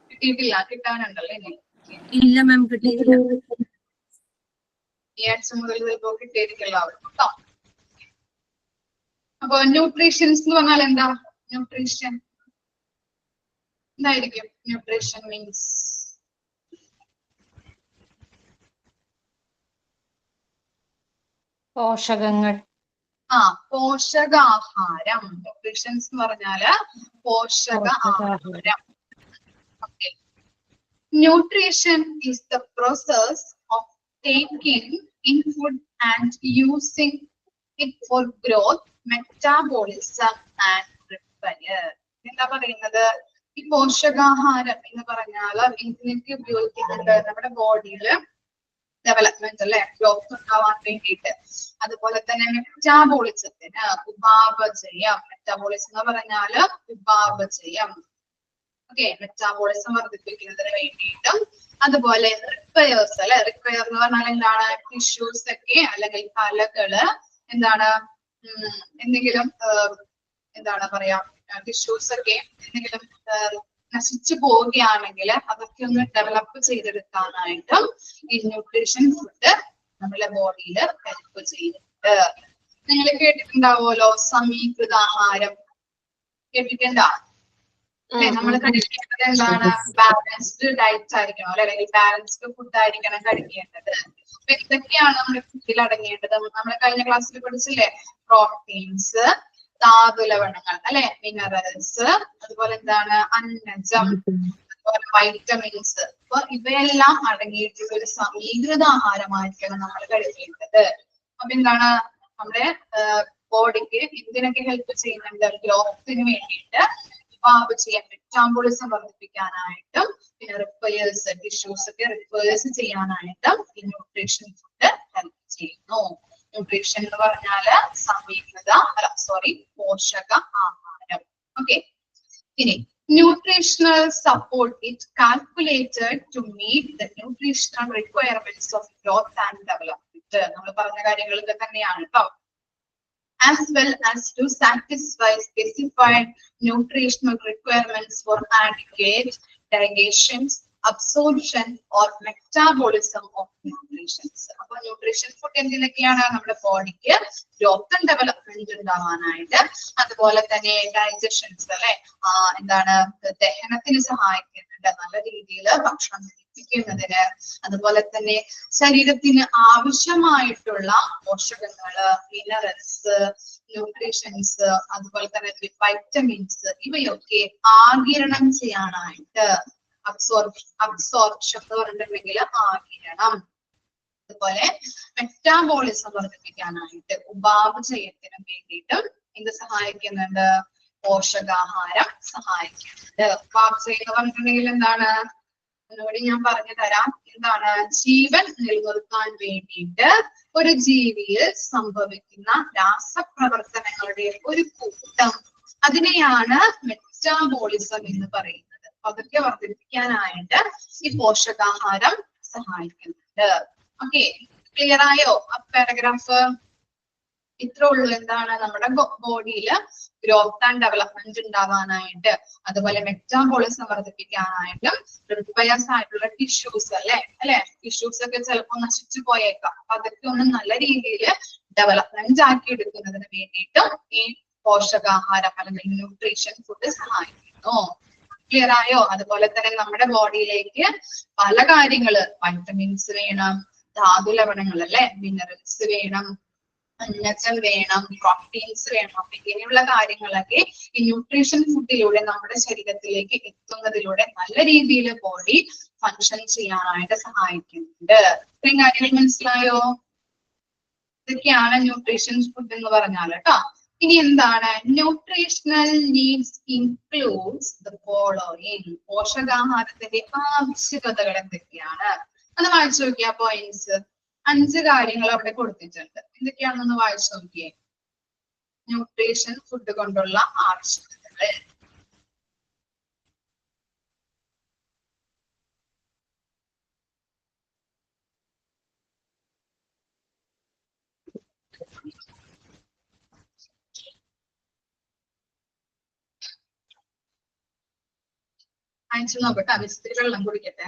കിട്ടിയിട്ടില്ല? കിട്ടാനുണ്ടല്ലേ? ഇല്ല മാം, കിട്ടിയിട്ടില്ല. ഈ ആഴ്ച മുതൽ ചിലപ്പോ കിട്ടിയിരിക്കും എല്ലാവർക്കും കേട്ടോ. അപ്പൊ ന്യൂട്രീഷൻസ് എന്ന് പറഞ്ഞാൽ എന്താ? ന്യൂട്രീഷൻ എന്തായിരിക്കും? ന്യൂട്രീഷൻ മീൻസ് പോഷകങ്ങൾ. പോഷകാഹാരം. ന്യൂട്രീഷൻസ് എന്ന് പറഞ്ഞാല് പോഷകാഹാരം. Okay. Nutrition is the process of taking in food and using it for growth, metabolism and repair. എന്താ പറയുന്നത്? ഈ പോഷകാഹാരം എന്ന് പറഞ്ഞാൽ ഇതിനൊക്കെ ഉപയോഗിക്കുന്നുണ്ട് നമ്മുടെ ബോഡിയിൽ ഡെവലപ്മെന്റ് അല്ലെ, ഗ്രോത്ത് ഉണ്ടാവാൻ വേണ്ടിയിട്ട്. അതുപോലെ തന്നെ മെറ്റാബോളിസത്തിന് ഉപാപചയം. മെറ്റാബോളിസം എന്ന് പറഞ്ഞാല് ഉപാപചയം. ഓക്കെ, മെറ്റാബോളിസം വർദ്ധിപ്പിക്കുന്നതിന് വേണ്ടിയിട്ടും. അതുപോലെ റിപ്പയേഴ്സ് അല്ലെ, റിപ്പയർ എന്ന് പറഞ്ഞാൽ എന്താണ്? ടിഷ്യൂസ് ഒക്കെ അല്ലെങ്കിൽ കലകള് എന്താണ് എന്തെങ്കിലും എന്താണ് പറയാ, ടിഷ്യൂസ് ഒക്കെ എന്തെങ്കിലും നശിച്ചു പോവുകയാണെങ്കിൽ അതൊക്കെ ഒന്ന് ഡെവലപ്പ് ചെയ്തെടുക്കാനായിട്ടും ഈ ന്യൂട്രീഷൻ ഫുഡ് നമ്മുടെ ബോഡിയിൽ ഹെൽപ്പ് ചെയ്യുന്നുണ്ട്. നിങ്ങൾ കേട്ടിട്ടുണ്ടാവുമല്ലോ സമീകൃതാഹാരം, കേട്ടിട്ടുണ്ടോ? നമ്മൾ കഴിക്കേണ്ടത് എന്താണ്? ബാലൻസ്ഡ് ഡയറ്റ് ആയിരിക്കണം അല്ലെ, അല്ലെങ്കിൽ ബാലൻസ്ഡ് ഫുഡ് ആയിരിക്കണം കഴിക്കേണ്ടത്. അപ്പൊ ഇതൊക്കെയാണ് നമ്മുടെ ഫുഡിൽ അടങ്ങേണ്ടത്. നമ്മൾ കഴിഞ്ഞ ക്ലാസ്സിൽ പഠിച്ചില്ലേ? പ്രോട്ടീൻസ്, ധാതുലവണങ്ങൾ അല്ലെ, മിനറൽസ്, അതുപോലെ എന്താണ് അന്നജം, അതുപോലെ വൈറ്റമിൻസ്. അപ്പൊ ഇവയെല്ലാം അടങ്ങിയിട്ടുള്ള ഒരു സമീകൃത ആഹാരമായിരിക്കണം നമ്മൾ കഴിക്കേണ്ടത്. അപ്പൊ എന്താണ് നമ്മുടെ ബോഡിക്ക് എന്തിനൊക്കെ ഹെൽപ്പ് ചെയ്യുന്നുണ്ട്? ഗ്രോത്തിന് വേണ്ടിയിട്ട്, ഉപാപചയം മെറ്റാബോളിസം വർദ്ധിപ്പിക്കാനായിട്ടും, പിന്നെ റിപ്പയേഴ്സ് ടിഷ്യൂസ് ഒക്കെ റിപ്പയേഴ്സ് ചെയ്യാനായിട്ടും ഈ ന്യൂട്രീഷൻ ഫുഡ് ഹെൽപ്പ് ചെയ്യുന്നു. ന്യൂട്രീഷൻ എന്ന് പറഞ്ഞാല് സമീകൃത പോഷക ആഹാരം. ഓക്കെ, ഇനി nutritional support it calculated to meet the nutritional requirements of growth and development. നമ്മൾ പറഞ്ഞ കാര്യങ്ങൾ ഇത് തന്നെയാണ് കേട്ടോ. As well as to satisfy specified nutritional requirements for adequate digestion, absorption or metabolism of nutrients. അപ്പൊ ന്യൂട്രീഷൻ ഫുഡ് എന്തിനൊക്കെയാണ്? നമ്മുടെ ബോഡിക്ക് growth and development ഉണ്ടാവാനായിട്ട്, അതുപോലെ തന്നെ ഡൈജഷൻസ് അല്ലെ, എന്താണ് ദഹനത്തിന് സഹായിക്കുന്നുണ്ട്, നല്ല രീതിയിൽ ഭക്ഷണം ദഹിപ്പിക്കുന്നതിന്, അതുപോലെ തന്നെ ശരീരത്തിന് ആവശ്യമായിട്ടുള്ള പോഷകങ്ങള്, മിനറൽസ്, ന്യൂട്രീഷൻസ്, അതുപോലെ തന്നെ വൈറ്റമിൻസ് ഇവയൊക്കെ ആഗിരണം ചെയ്യാനായിട്ട്, അബ്സോർപ്ഷൻ എന്ന് പറഞ്ഞിട്ടുണ്ടെങ്കിൽ ആഗിരണം, അതുപോലെ മെറ്റാബോളിസം വർദ്ധിപ്പിക്കാനായിട്ട്, ഉപാപചയത്തിനും വേണ്ടിയിട്ടും എന്ത് സഹായിക്കുന്നുണ്ട്? പോഷകാഹാരം സഹായിക്കുന്നുണ്ട്. ഉപാപചയം എന്ന് പറഞ്ഞിട്ടുണ്ടെങ്കിൽ എന്താണ്? ഒന്നുകൂടി ഞാൻ പറഞ്ഞു തരാം. എന്താണ്? ജീവൻ നിലനിർത്താൻ വേണ്ടിയിട്ട് ഒരു ജീവിയിൽ സംഭവിക്കുന്ന രാസപ്രവർത്തനങ്ങളുടെ ഒരു കൂട്ടം, അതിനെയാണ് മെറ്റാബോളിസം എന്ന് പറയുന്നത്. അതൊക്കെ വർദ്ധിപ്പിക്കാനായിട്ട് ഈ പോഷകാഹാരം സഹായിക്കുന്നുണ്ട്. ഓക്കെ, ക്ലിയർ ആയോ ആ പാരഗ്രാഫ്? ഇത്ര ഉള്ളു. എന്താണ്? നമ്മുടെ ബോഡിയിൽ ഗ്രോത്ത് ആൻഡ് ഡെവലപ്മെന്റ് ഉണ്ടാവാനായിട്ട്, അതുപോലെ മെറ്റാബോളിസം വർദ്ധിപ്പിക്കാനായിട്ടും, റിപ്പയേഴ്സ് ആയിട്ടുള്ള ടിഷ്യൂസ് അല്ലെ, ടിഷ്യൂസ് ഒക്കെ ചിലപ്പോൾ നശിച്ചു പോയേക്കാം. അപ്പൊ അതൊക്കെ ഒന്ന് നല്ല രീതിയിൽ ഡെവലപ്മെന്റ് ആക്കി എടുക്കുന്നതിന് വേണ്ടിയിട്ടും ഈ പോഷകാഹാരം അല്ലെങ്കിൽ ന്യൂട്രീഷൻ ഫുഡ് സഹായിക്കുന്നു. ക്ലിയർ ആയോ? അതുപോലെ തന്നെ നമ്മുടെ ബോഡിയിലേക്ക് പല കാര്യങ്ങള്, വൈറ്റമിൻസ് വേണം, ധാതുലവണങ്ങൾ അല്ലെ, മിനറൽസ് വേണം, അന്നജം വേണം, പ്രോട്ടീൻസ് വേണം. അപ്പൊ ഇങ്ങനെയുള്ള കാര്യങ്ങളൊക്കെ ഈ ന്യൂട്രീഷൻ ഫുഡിലൂടെ നമ്മുടെ ശരീരത്തിലേക്ക് എത്തുന്നതിലൂടെ നല്ല രീതിയിൽ ബോഡി ഫങ്ഷൻ ചെയ്യാനായിട്ട് സഹായിക്കുന്നുണ്ട്. ഇത്രയും കാര്യങ്ങൾ മനസ്സിലായോ? ഇതൊക്കെയാണ് ന്യൂട്രീഷൻ ഫുഡ് എന്ന് പറഞ്ഞാൽ കേട്ടോ. ഇനി എന്താണ്? Nutritional needs includes the following. പോഷകാഹാരത്തിന്റെ ആവശ്യകതകൾ എന്തൊക്കെയാണ്? അത് വായിച്ചു നോക്കിയ പോയിന്റ്സ് 5 കാര്യങ്ങൾ അവിടെ കൊടുത്തിട്ടുണ്ട്. എന്തൊക്കെയാണെന്ന് വായിച്ചു നോക്കിയേ. ന്യൂട്രീഷൻ ഫുഡ് കൊണ്ടുള്ള ആവശ്യകതകൾ. അയച്ചു നോക്കട്ടെ. വിസ്തൃതി വെള്ളം കുടിക്കട്ടെ.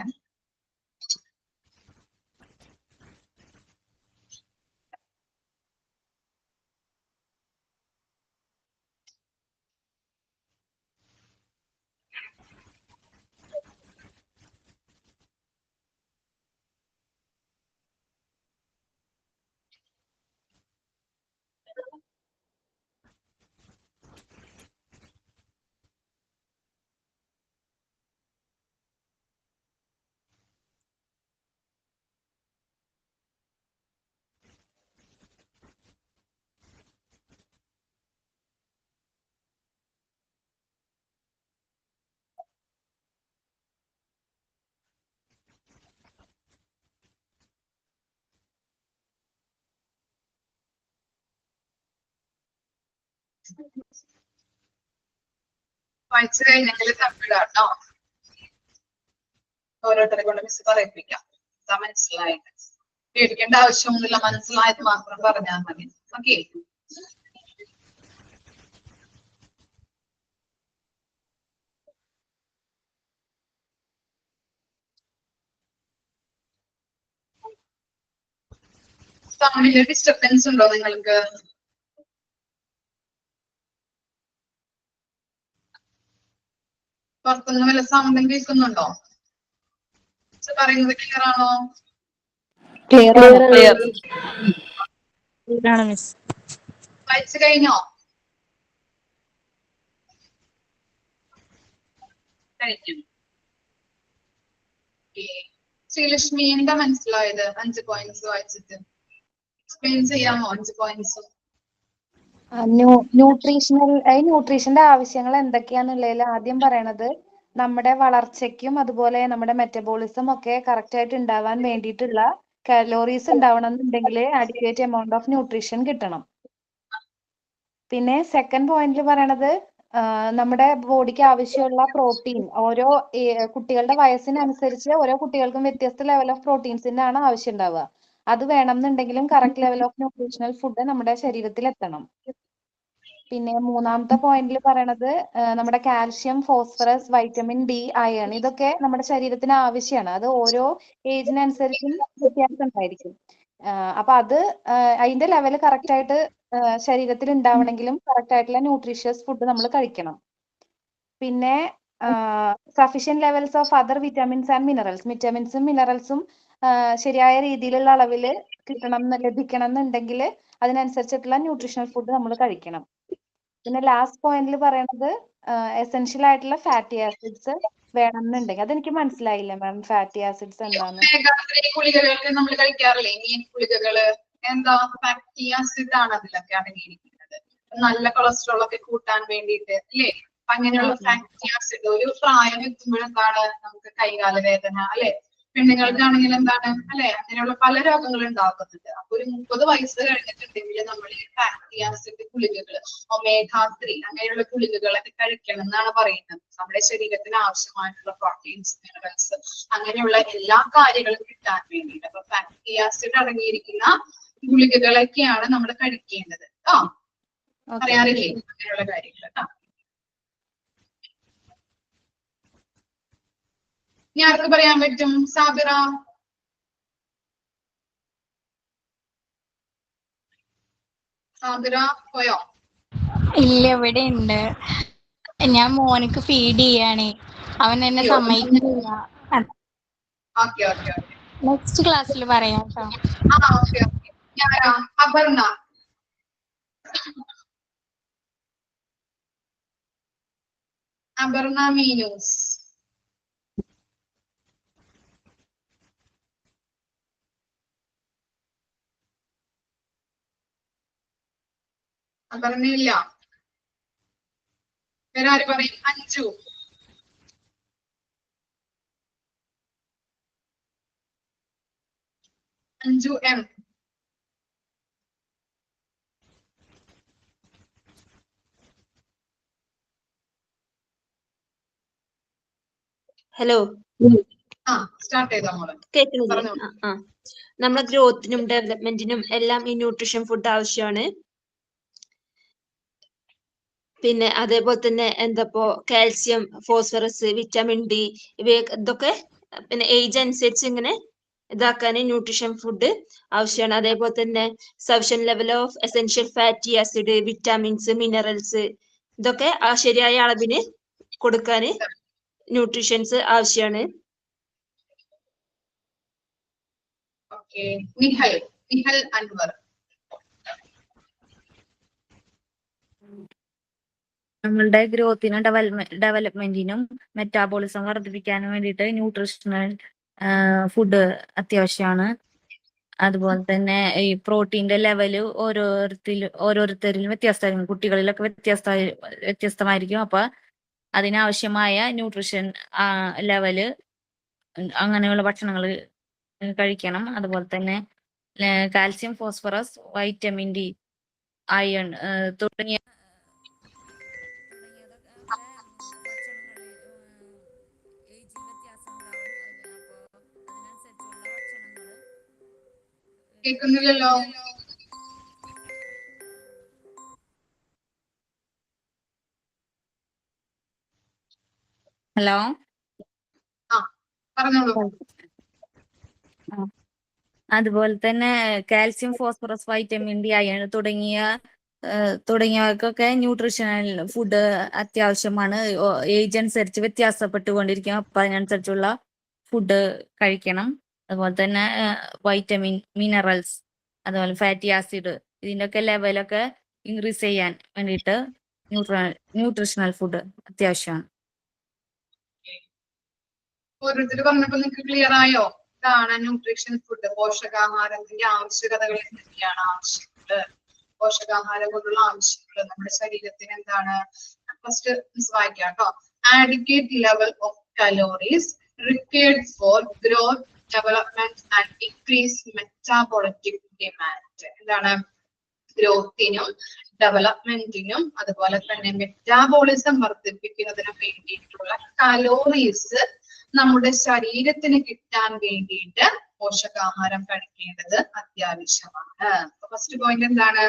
വായിച്ചു കഴിഞ്ഞെങ്കിൽ തമ്മിടാട്ടോ. ഓരോരുത്തരെ കൊണ്ട് മിസ് പറയിപ്പിക്കാം. എന്താ മനസ്സിലായത്? പേടിക്കേണ്ട ആവശ്യമൊന്നുമില്ല, മനസ്സിലായത് മാത്രം പറഞ്ഞാൽ മതി. ഓക്കെ. സൗണ്ടിന്റെ ഡിസ്റ്റർബൻസ് ഉണ്ടോ നിങ്ങൾക്ക്? പുറത്തുനിന്ന് വല്ല സൗണ്ടും കേൾക്കുന്നുണ്ടോ? പറയുന്നത് ക്ലിയർ ആണോ? വായിച്ചു കഴിഞ്ഞോ? കഴിഞ്ഞു. ശ്രീലക്ഷ്മി, എന്താ മനസ്സിലായത് 5 പോയിന്റ്സ് വായിച്ചിട്ട്? എക്സ്പ്ലെയിൻ ചെയ്യാമോ 5 പോയിന്റ്സ്? ന്യൂട്രീഷന്റെ ആവശ്യങ്ങൾ എന്തൊക്കെയാന്നുള്ളതിൽ ആദ്യം പറയണത് നമ്മുടെ വളർച്ചയ്ക്കും അതുപോലെ നമ്മുടെ മെറ്റബോളിസം ഒക്കെ കറക്റ്റ് ആയിട്ട് ഉണ്ടാവാൻ വേണ്ടിയിട്ടുള്ള കലോറീസ് ഉണ്ടാവണം എന്നുണ്ടെങ്കിൽ അഡിക്വേറ്റ് എമൗണ്ട് ഓഫ് ന്യൂട്രീഷൻ കിട്ടണം. പിന്നെ സെക്കൻഡ് പോയിന്റിൽ പറയണത് നമ്മുടെ ബോഡിക്ക് ആവശ്യമുള്ള പ്രോട്ടീൻ ഓരോ കുട്ടികളുടെ വയസ്സിനനുസരിച്ച് ഓരോ കുട്ടികൾക്കും വ്യത്യസ്ത ലെവൽ ഓഫ് പ്രോട്ടീൻസിന്റെ ആണ് ആവശ്യം ഉണ്ടാവുക. അത് വേണം എന്നുണ്ടെങ്കിലും correct level of nutritional food നമ്മുടെ ശരീരത്തിൽ എത്തണം. പിന്നെ മൂന്നാമത്തെ പോയിന്റിൽ പറയണത് നമ്മുടെ calcium, phosphorus, vitamin D, iron ഇതൊക്കെ നമ്മുടെ ശരീരത്തിന് ആവശ്യമാണ്. അത് ഓരോ ഏജിനനുസരിച്ചും വ്യത്യാസം ഉണ്ടായിരിക്കും. അപ്പൊ അത് അതിന്റെ ലെവല് കറക്റ്റ് ആയിട്ട് ശരീരത്തിൽ ഉണ്ടാവണമെങ്കിലും കറക്റ്റ് ആയിട്ടുള്ള ന്യൂട്രീഷ്യസ് ഫുഡ് നമ്മൾ കഴിക്കണം. പിന്നെ sufficient levels of other vitamins and minerals, വിറ്റാമിൻസും മിനറൽസും ശരിയായ രീതിയിലുള്ള അളവിൽ ലഭിക്കണം എന്നുണ്ടെങ്കിൽ അതിനനുസരിച്ചിട്ടുള്ള ന്യൂട്രീഷണൽ ഫുഡ് നമ്മൾ കഴിക്കണം. പിന്നെ ലാസ്റ്റ് പോയിന്റിൽ പറയുന്നത് എസെൻഷ്യൽ ആയിട്ടുള്ള ഫാറ്റി ആസിഡ്സ് വേണം എന്നുണ്ടെങ്കിൽ, അതെനിക്ക് മനസ്സിലായില്ല മാം, ഫാറ്റി ആസിഡ്സ് എന്താന്ന്? ഗുളികകളൊക്കെ നമ്മൾ കഴിക്കാറില്ലേ, മീൻ ഗുളികകള്, എന്താ ഫാറ്റി ആസിഡ് ആണ് അതിലൊക്കെ അടങ്ങിയിരിക്കുന്നത്. നല്ല കൊളസ്ട്രോൾ ഒക്കെ കൂട്ടാൻ വേണ്ടിയിട്ട് അല്ലേ? അങ്ങനെയുള്ള ഫാറ്റി ആസിഡ് ഒരു പ്രായം എത്തുമ്പോഴെന്താണ് നമുക്ക് കൈകാല വേദന അല്ലെ, പെണ്ണുങ്ങൾക്കാണെങ്കിൽ എന്താണ് അല്ലെ, അങ്ങനെയുള്ള പല രോഗങ്ങളും ഉണ്ടാക്കുന്നുണ്ട്. അപ്പൊ ഒരു 30 വയസ്സ് കഴിഞ്ഞിട്ടുണ്ടെങ്കിൽ നമ്മൾ ഈ ഫാറ്റി ആസിഡ് ഗുളികകൾ, ഒമേഗ 3 അങ്ങനെയുള്ള ഗുളികകളൊക്കെ കഴിക്കണം എന്നാണ് പറയുന്നത്. നമ്മുടെ ശരീരത്തിന് ആവശ്യമായിട്ടുള്ള പ്രോട്ടീൻസ്, മിനറൽസ് അങ്ങനെയുള്ള എല്ലാ കാര്യങ്ങളും കിട്ടാൻ വേണ്ടിയിട്ട്. അപ്പൊ ഫാറ്റി ആസിഡ് അടങ്ങിയിരിക്കുന്ന ഗുളികകളൊക്കെയാണ് നമ്മൾ കഴിക്കേണ്ടത് കേട്ടോ. അറിയാറില്ലേ അങ്ങനെയുള്ള കാര്യങ്ങൾ കേട്ടോ. ഇനി ആർക്ക് പറയാൻ പറ്റും? സാബിറ. സാബിറ പോയോ? ഇല്ല, ഇവിടെ ഉണ്ട്. ഞാൻ മോനക്ക് ഫീഡ് ചെയ്യാണ്, അവൻ എന്നെ സമ്മതിക്കുന്നില്ല. ഓക്കെ ഓക്കെ ഓക്കെ, നെക്സ്റ്റ് ക്ലാസ്സിൽ പറയാം കേട്ടോ. Okay okay. ഞാനാ അപർണ. അപർണ മീനൂസ്. അപർണയില്ല. വേറെ ആര് പറയും? Anju. Anju M. Hello, start ചെയ്തോ മോളെ. കേൾക്കുന്നില്ലേ? നമ്മുടെ ഗ്രോത്തിനും ഡെവലപ്മെന്റിനും എല്ലാം ഈ ന്യൂട്രീഷൻ ഫുഡ് ആവശ്യമാണ്. പിന്നെ അതേപോലെ തന്നെ എന്താപ്പോ കാൽസ്യം, ഫോസ്ഫറസ്, വിറ്റാമിൻ ഡി ഇതൊക്കെ പിന്നെ ഏജ് അനുസരിച്ച് ഇങ്ങനെ ഇതാക്കാൻ ന്യൂട്രീഷൻ ഫുഡ് ആവശ്യമാണ്. അതേപോലെ തന്നെ sufficient level of essential fatty acid, vitamins, minerals ഇതൊക്കെ ആ ശരിയായ അളവിന് കൊടുക്കാൻ ന്യൂട്രീഷൻസ് ആവശ്യമാണ്. നിഹൽ അൻവർ. നമ്മളുടെ ഗ്രോത്തിനും ഡെവലപ്മെന്റിനും മെറ്റാബോളിസം വർദ്ധിപ്പിക്കാനും വേണ്ടിയിട്ട് ന്യൂട്രീഷണൽ ഫുഡ് അത്യാവശ്യമാണ്. അതുപോലെ തന്നെ ഈ പ്രോട്ടീന്റെ ലെവല് ഓരോരുത്തരിലും വ്യത്യസ്തമായിരിക്കും. കുട്ടികളിലൊക്കെ വ്യത്യസ്തമായിരിക്കും. അപ്പൊ അതിനാവശ്യമായ ന്യൂട്രീഷൻ ലെവല് അങ്ങനെയുള്ള ഭക്ഷണങ്ങൾ കഴിക്കണം. അതുപോലെ തന്നെ calcium, phosphorus, vitamin D, iron തുടങ്ങിയ കേൾക്കുന്നില്ലല്ലോ? ഹലോ, പറഞ്ഞോളൂ. അതുപോലെ തന്നെ calcium, phosphorus, vitamin D, iron തുടങ്ങിയവർക്കൊക്കെ ന്യൂട്രീഷണൽ ഫുഡ് അത്യാവശ്യമാണ്. ഏജ് അനുസരിച്ച് വ്യത്യാസപ്പെട്ടുകൊണ്ടിരിക്കും. അപ്പം അതിനനുസരിച്ചുള്ള ഫുഡ് കഴിക്കണം. അതുപോലെ തന്നെ വൈറ്റമിൻ, മിനറൽസ്, അതുപോലെ ഫാറ്റി ആസിഡ്, ഇതിൻ്റെയൊക്കെ ലെവലൊക്കെ ഇൻക്രീസ് ചെയ്യാൻ വേണ്ടിയിട്ട് ന്യൂട്രീഷണൽ ഫുഡ് അത്യാവശ്യമാണ്. ഓരോരുത്തർ പറഞ്ഞപ്പോ നിങ്ങൾക്ക് ക്ലിയർ ആയോ? ഇതാണ് ന്യൂട്രീഷൻ ഫുഡ്. പോഷകാഹാരത്തിന്റെ ആവശ്യകതകൾ എന്തൊക്കെയാണ്? ആവശ്യങ്ങള്, പോഷകാഹാരം കൊണ്ടുള്ള ആവശ്യങ്ങൾ നമ്മുടെ ശരീരത്തിന് എന്താണ്? ഫസ്റ്റ് വായിക്കാം കേട്ടോ. Adequate level of calories required for growth, development and increase metabolic demand. എന്താണ്? ഗ്രോത്തിനും ഡെവലപ്മെന്റിനും അതുപോലെ തന്നെ മെറ്റാബോളിസം വർദ്ധിപ്പിക്കുന്നതിനും വേണ്ടിയിട്ടുള്ള കലോറീസ് നമ്മുടെ ശരീരത്തിന് കിട്ടാൻ വേണ്ടിയിട്ട് പോഷകാഹാരം കഴിക്കേണ്ടത് അത്യാവശ്യമാണ്. ഫസ്റ്റ് പോയിന്റ് എന്താണ്?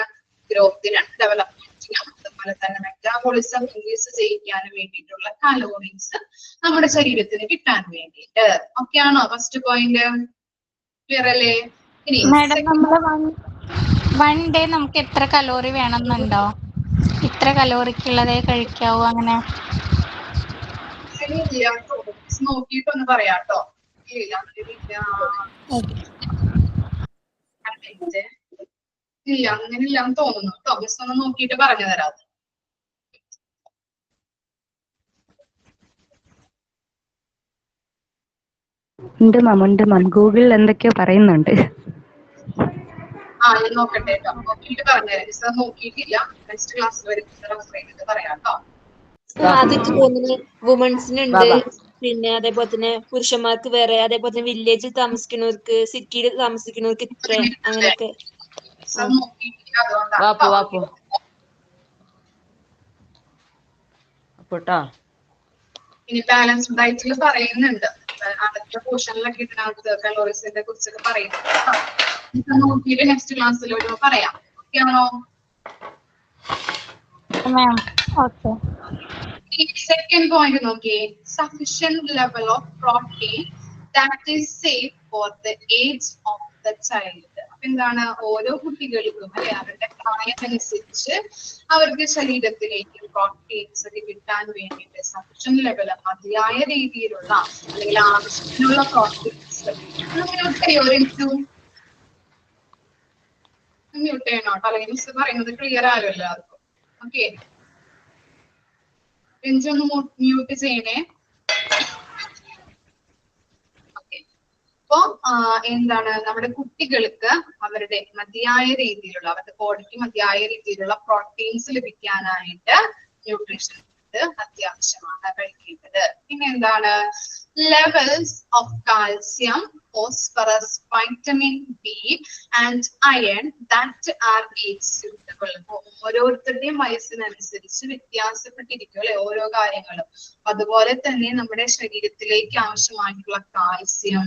ഗ്രോത്തിനും ഡെവലപ്മെന്റിനും അതുപോലെ തന്നെ മെറ്റാബോളിസം ഇൻക്രീസ് ചെയ്യിക്കാനും വേണ്ടിയിട്ടുള്ള കലോറീസ് നമ്മുടെ ശരീരത്തിന് കിട്ടാൻ വേണ്ടിയിട്ട്. ഓക്കെ ആണോ? ഫസ്റ്റ് പോയിന്റ് ക്ലിയർ അല്ലേ? ഇനി മാഡം, നമ്മള് വൺ ഡേ നമുക്ക് എത്ര കലോറി വേണമെന്നുണ്ടോ? ഇത്ര കലോറിക്കുള്ളതേ കഴിക്കാവൂ അങ്ങനെ? നോക്കിയിട്ടൊന്ന് പറയാട്ടോ. ഇല്ല അങ്ങനെയില്ലാന്ന് തോന്നുന്നു കേട്ടോ. മിസ് ഒന്ന് നോക്കിയിട്ട് പറഞ്ഞു തരാം. ഉണ്ട് മാം. ഗൂഗിളിൽ എന്തൊക്കെയോ പറയുന്നുണ്ട്. ഞാൻ നോക്കട്ടെ കേട്ടോ. നോക്കിയിട്ട് പറഞ്ഞുതരാം. മിസ് നോക്കിയിട്ടില്ല. നെക്സ്റ്റ് ക്ലാസ് വരെ റെഫർ ചെയ്തിട്ട് പറയാം കേട്ടോ. അതെനിക്ക് തോന്നുന്നു വുമൺസിനുണ്ട്, പിന്നെ അതേപോലെ തന്നെ പുരുഷന്മാർക്ക് വേറെ, അതേപോലെ തന്നെ വില്ലേജിൽ താമസിക്കുന്നവർക്ക്, സിറ്റിയിൽ താമസിക്കുന്നവർക്ക് ഇത്ര, അങ്ങനെയൊക്കെ. ഇനി ബാലൻസ്ഡ് ഡയറ്റിൽ പറയുന്നുണ്ട്. അടുത്ത പോർഷനിലൊക്കെ ഇതിനകത്ത് കലോറീസിനെ കുറിച്ചൊക്കെ പറയുന്നുണ്ട്. നോക്കിയിട്ട് നെക്സ്റ്റ് ക്ലാസ്സിൽ ഒരു പറയാം. ഓക്കെ ആണോ? സെക്കൻഡ് പോയിന്റ് നോക്കിയേ. Sufficient level of protein that is safe for the age of the child. അപ്പൊ എന്താണ്? ഓരോ കുട്ടികൾക്കും അല്ലെ അവരുടെ പ്രായമനുസരിച്ച് അവർക്ക് ശരീരത്തിലേക്ക് പ്രോട്ടീൻസ് ഒക്കെ കിട്ടാൻ വേണ്ടിയിട്ട് സഫിഷ്യന്റ് ലെവൽ, മതിയായ രീതിയിലുള്ള അല്ലെങ്കിൽ ആവശ്യത്തിനുള്ള പ്രോട്ടീൻസ് മ്യൂട്ട് ചെയ്യണോ? അല്ലെങ്കിൽ മിസ് പറയുന്നത് ക്ലിയർ ആയല്ലോ എല്ലാവർക്കും? ഓക്കെ, ഒന്ന് മ്യൂട്ട് ചെയ്യണേ. അപ്പൊ എന്താണ്? നമ്മുടെ കുട്ടികൾക്ക് അവരുടെ മതിയായ രീതിയിലുള്ള, അവരുടെ ബോഡിക്ക് മതിയായ രീതിയിലുള്ള പ്രോട്ടീൻസ് ലഭിക്കാനായിട്ട് ന്യൂട്രീഷൻ ഫുഡ് അത്യാവശ്യമാണ് കഴിക്കേണ്ടത്. പിന്നെ എന്താണ്? Levels of calcium, phosphorus, vitamin B and iron that are age suitable. ഓരോരുത്തരുടെയും വയസ്സിനനുസരിച്ച് വ്യത്യാസപ്പെട്ടിരിക്കും അല്ലെ ഓരോ കാര്യങ്ങളും. അതുപോലെ തന്നെ നമ്മുടെ ശരീരത്തിലേക്ക് ആവശ്യമായിട്ടുള്ള calcium,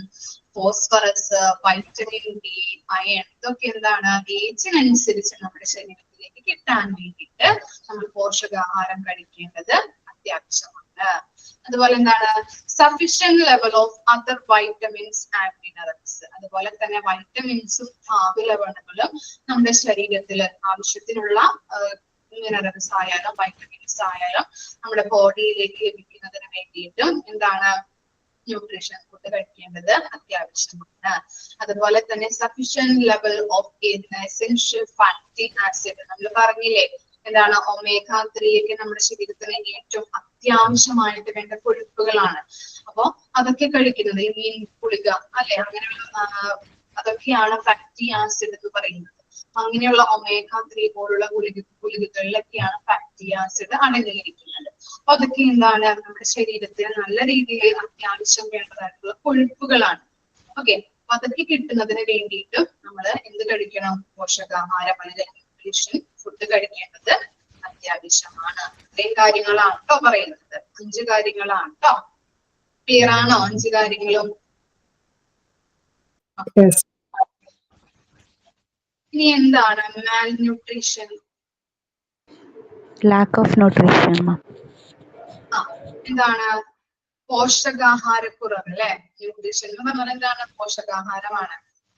phosphorus, vitamin D, iron, ഇതൊക്കെ എന്താണ്? ഏജിനനുസരിച്ച് നമ്മുടെ ശരീരത്തിലേക്ക് കിട്ടാൻ വേണ്ടിയിട്ട് നമ്മൾ പോഷകാഹാരം കഴിക്കേണ്ടത് അത്യാവശ്യമാണ്. അതുപോലെ എന്താണ്? Sufficient level of other vitamins and minerals. അതുപോലെ തന്നെ വൈറ്റമിൻസും ലവണങ്ങളും നമ്മുടെ ശരീരത്തിൽ ആവശ്യത്തിനുള്ള മിനറൽസ് ആയാലും വൈറ്റമിൻസ് ആയാലും നമ്മുടെ ബോഡിയിലേക്ക് ലഭിക്കുന്നതിന് വേണ്ടിയിട്ടും എന്താണ്? ന്യൂട്രീഷൻ ഫുഡ് കഴിക്കേണ്ടത് അത്യാവശ്യമാണ്. അതുപോലെ തന്നെ sufficient level of essential fatty acid. നമ്മൾ പറഞ്ഞില്ലേ എന്താണ്? ഒമേഗ 3 ഒക്കെ നമ്മുടെ ശരീരത്തിന് ഏറ്റവും അത്യാവശ്യമായിട്ട് വേണ്ട കൊഴുപ്പുകളാണ്. അപ്പൊ അതൊക്കെ കഴിക്കുന്നത്, ഈ മീൻ ഗുളിക അല്ലെ, അങ്ങനെയുള്ള അതൊക്കെയാണ് ഫാറ്റി ആസിഡ് എന്ന് പറയുന്നത്. അങ്ങനെയുള്ള ഒമേഗ 3 പോലുള്ള ഗുളികകളിലൊക്കെയാണ് ഫാറ്റി ആസിഡ് അടങ്ങിയിരിക്കുന്നത്. അപ്പൊ അതൊക്കെ എന്താണ്? നമ്മുടെ ശരീരത്തിന് നല്ല രീതിയിൽ അത്യാവശ്യം വേണ്ടതായിട്ടുള്ള കൊഴുപ്പുകളാണ്. ഓക്കെ, അപ്പൊ അതൊക്കെ കിട്ടുന്നതിന് വേണ്ടിയിട്ട് നമ്മൾ എന്ത് കഴിക്കണം? പോഷകാഹാരം അല്ലെങ്കിൽ ന്യൂട്രീഷൻ ഫുഡ് കഴിക്കേണ്ടത് അത്യാവശ്യമാണ്. ഇത്രയും കാര്യങ്ങളാണ് കേട്ടോ പറയുന്നത്. 5 കാര്യങ്ങളാണ് കേട്ടോ. ക്ലിയർ ആണോ? 5 കാര്യങ്ങളും ഇനി എന്താണ് മാൽ nutrition? Lack of nutrition, ma'am. എന്താണ്? പോഷകാഹാരക്കുറവ് അല്ലെ. ന്യൂട്രീഷൻ എന്ന് പറഞ്ഞാൽ എന്താണ്? പോഷകാഹാരമാണ്.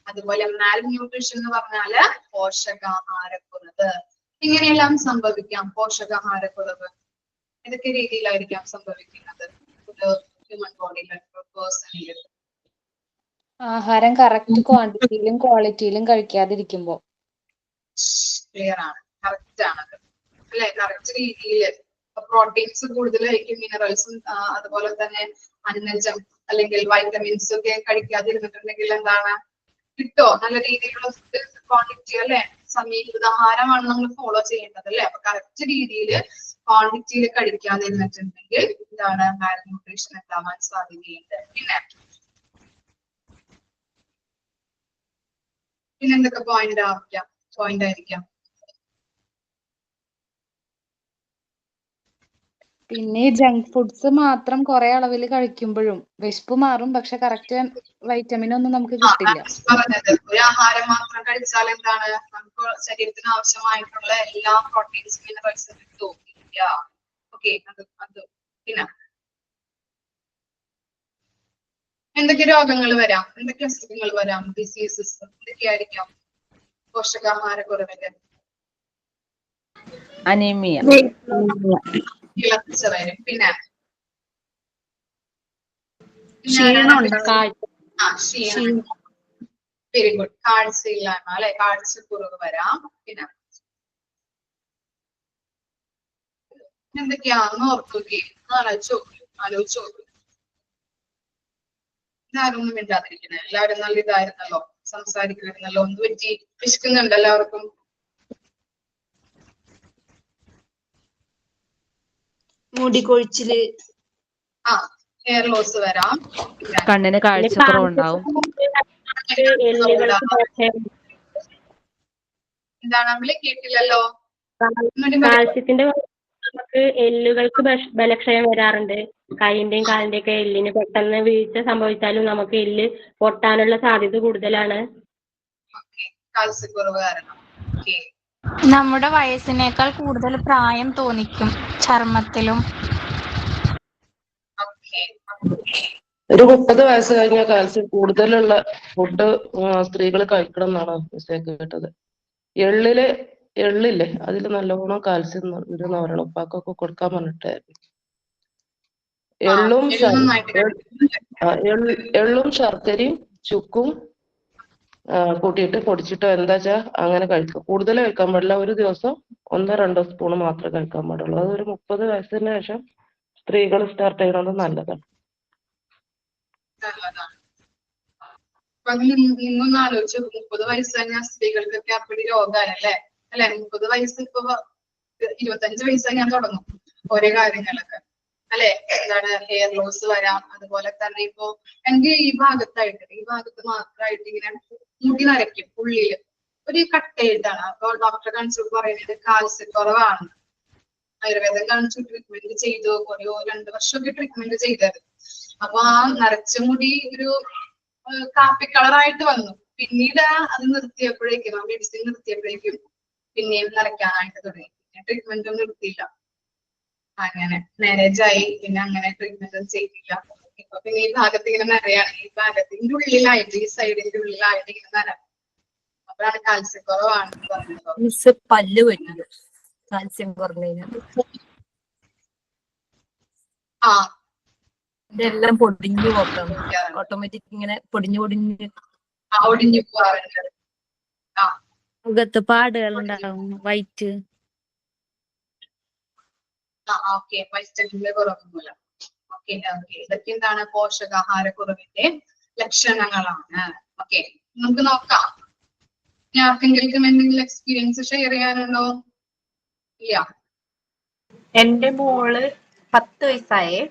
അതുപോലെ മാൽ ന്യൂട്രീഷൻ എന്ന് പറഞ്ഞാല് പോഷകാഹാരക്കുറവ്. ഇങ്ങനെയെല്ലാം സംഭവിക്കാം പോഷകാഹാരക്കുറവ്. ഏതൊക്കെ രീതിയിലായിരിക്കാം സംഭവിക്കുന്നത് ഒരു ഹ്യൂമൻ ബോഡിയിലെ പേഴ്സണിൽ? ആഹാരം കറക്റ്റ് ക്വാണ്ടിറ്റിയിലും ക്വാളിറ്റിയിലും കഴിക്കാതിരിക്കുമ്പോ. ക്ലിയർ ആണ്, കറക്റ്റ് ആണത് അല്ലെ. കറക്റ്റ് രീതിയിൽ പ്രോട്ടീൻസ് കൂടുതലായിരിക്കും, മിനറൽസും അതുപോലെ തന്നെ അന്നജം അല്ലെങ്കിൽ വൈറ്റമിൻസ് ഒക്കെ കഴിക്കാതിരുന്നിട്ടുണ്ടെങ്കിൽ എന്താണ് കിട്ടോ? നല്ല രീതിയിലുള്ള ഫുഡ് ക്വാണ്ടിറ്റി അല്ലെ, സമീകൃത ആഹാരമാണ് നമ്മൾ ഫോളോ ചെയ്യേണ്ടത് അല്ലെ. അപ്പൊ കറക്റ്റ് രീതിയിൽ ക്വാണ്ടിറ്റിയിൽ കഴിക്കാതിരുന്നിട്ടുണ്ടെങ്കിൽ എന്താണ് മാൽ ന്യൂട്രീഷൻ ഉണ്ടാവാൻ സാധ്യതയുണ്ട്. പിന്നെ എന്തൊക്കെ പോയിന്റ് ആയിരിക്കാം? പിന്നെ ജങ്ക് ഫുഡ്സ് മാത്രം കുറെ അളവിൽ കഴിക്കുമ്പോഴും വിശപ്പ് മാറും, പക്ഷെ കറക്റ്റ് വൈറ്റമിൻ ഒന്നും നമുക്ക് കിട്ടില്ല. പറഞ്ഞത് ഒരു ആഹാരം മാത്രം കഴിച്ചാൽ എന്താണ് നമുക്ക് ശരീരത്തിന് ആവശ്യമായിട്ടുള്ള എല്ലാ പ്രോട്ടീൻസും മിനറൽസും കിട്ടും. ഓക്കെ, അത് പിന്നെ എന്തൊക്കെ രോഗങ്ങൾ വരാം, എന്തൊക്കെ അസുഖങ്ങൾ വരാം, ഡിസീസസ് എന്തൊക്കെയായിരിക്കാം പോഷകാഹാരക്കുറവിന്റെ? അനീമിയ, ഇളച്ച വരും. പിന്നെ ക്ഷീണം. Very good. കാഴ്ചയില്ലായ്മ അല്ലെ, കാഴ്ചക്കുറവ് വരാം. പിന്നെ എന്തൊക്കെയാണെന്ന് ഓർക്കുകയും ആലോചിച്ചു നോക്കുക. ഇതാരും ഒന്നും മിണ്ടാതിരിക്കുന്നത്, എല്ലാവരും നല്ല ഇതായിരുന്നല്ലോ, സംസാരിക്കുമായിരുന്നല്ലോ. ഒന്ന് പറ്റി വിശക്കുന്നുണ്ട് എല്ലാവർക്കും? മുടികൊഴിച്ചില്, ഹെയർ ലോസ് വരാം. കണ്ണിന് കാഴ്ചക്കുറവുണ്ടാവും. എന്താണ് നമ്മള് കേട്ടില്ലല്ലോ? കാൽസ്യത്തിന്റെ നമുക്ക് എല്ലുകൾക്ക് ബലക്ഷയം വരാറുണ്ട്. കൈന്റെയും കാലിന്റെയും ഒക്കെ എല്ലിന് പെട്ടെന്ന് വീഴ്ച സംഭവിച്ചാലും നമുക്ക് എല്ല് പൊട്ടാനുള്ള സാധ്യത കൂടുതലാണ്. കാൽസ്യക്കുറവ് കാരണം. നമ്മുടെ വയസ്സിനേക്കാൾ കൂടുതൽ പ്രായം തോന്നിക്കും ചർമ്മത്തിലും. ഒരു 30 വയസ്സ് കഴിഞ്ഞാൽ കാൽസ്യം കൂടുതലുള്ള ഫുഡ് സ്ത്രീകൾ കഴിക്കണം എന്നാണ് മിസ്റ്റേക്ക് കേട്ടത്. എള്ളില്ലേ അതിൽ നല്ലോണം കാൽസ്യം ഉണ്ടെന്ന് പറയണം. ഉപ്പാക്കൊക്കെ കൊടുക്കാൻ പറഞ്ഞിട്ടായിരുന്നു. എള്ളും ശർക്കരയും ചുക്കും കൂട്ടിയിട്ട് പൊടിച്ചിട്ടോ എന്താ വെച്ചാ അങ്ങനെ കഴിക്കും. കൂടുതൽ കഴിക്കാൻ പാടില്ല. ഒരു ദിവസം 1-2 സ്പൂൺ മാത്രമേ കഴിക്കാൻ പാടുള്ളൂ. അതൊരു 30 വയസ്സിന് ശേഷം സ്ത്രീകൾ സ്റ്റാർട്ട് ചെയ്യണത് നല്ലതാണ്. നിങ്ങൊന്ന് ആലോചിച്ചു, 30 വയസ്സ് കഴിഞ്ഞാൽ സ്ത്രീകൾക്കൊക്കെ അപ്പടി രോഗമല്ലേ അല്ലെ. 30 വയസ്സ് ഇപ്പൊ 25 വയസ്സ് കഴിഞ്ഞാൽ തുടങ്ങും ഓരോ കാര്യങ്ങളൊക്കെ അല്ലെ. എന്താണ് ഹെയർ ലോസ് വരാം. അതുപോലെ തന്നെ ഇപ്പൊ എനിക്ക് ഈ ഭാഗത്ത് മാത്രമായിട്ട് ഇങ്ങനെ മുടി നരയ്ക്കും ഉള്ളില് ഒരു കട്ടയിട്ടാണ്. അപ്പൊ ഡോക്ടറെ കാണിച്ചു പറയുന്നത് കാൽസ്യക്കുറവാണ്. ആയുർവേദം കാണിച്ചു ട്രീറ്റ്മെന്റ് ചെയ്തു. ഒരു 2 വർഷമൊക്കെ ട്രീറ്റ്മെന്റ് ചെയ്തത്. അപ്പൊ ആ നരച്ച മുടി ഒരു കാപ്പി കളറായിട്ട് വന്നു. പിന്നീട് അത് നിർത്തിയപ്പോഴേക്കും, ആ മെഡിസിൻ നിർത്തിയപ്പോഴേക്കും പിന്നെയും നരയ്ക്കാനായിട്ട് തുടങ്ങി. ട്രീറ്റ്മെന്റ് ഒന്നും എടുത്തില്ല. അങ്ങനെ മാരേജ് ആയി. പിന്നെ അങ്ങനെ ട്രീറ്റ്മെന്റ് ഒന്നും ചെയ്തില്ല. ഇപ്പൊ പിന്നെ ഈ ഭാഗത്ത് ഇങ്ങനെ നരയാണ്. ഈ ഭാഗത്തിന്റെ ഉള്ളിലായിട്ട്, ഈ സൈഡിന്റെ ഉള്ളിലായിട്ട് ഇങ്ങനെ നര. അപ്പോഴാണ് കാൽസ്യക്കുറവാണെന്ന് പറഞ്ഞത്. പല്ല് പറ്റില്ല കാൽസ്യം കുറഞ്ഞതിന്. ഇതെല്ലാം പൊടിഞ്ഞു പോക്കാം. ഓട്ടോമാറ്റിക് ഇങ്ങനെ പൊടിഞ്ഞു ഒടിഞ്ഞു പോവാറുണ്ട്. മുഖത്ത് പാടുകൾ ഉണ്ടാവും, വൈറ്റ്. വൈറ്റമിന്റെ കുറവ് മൂലം. ഇതൊക്കെ എന്താണ് പോഷകാഹാരക്കുറവിന്റെ ലക്ഷണങ്ങളാണ്. നമുക്ക് നോക്കാം. ആർക്കെങ്കിലും എന്തെങ്കിലും എക്സ്പീരിയൻസ് ഷെയർ ചെയ്യാനുണ്ടോ? ഇല്ല. എന്റെ മോള് 10 വയസ്സായേ.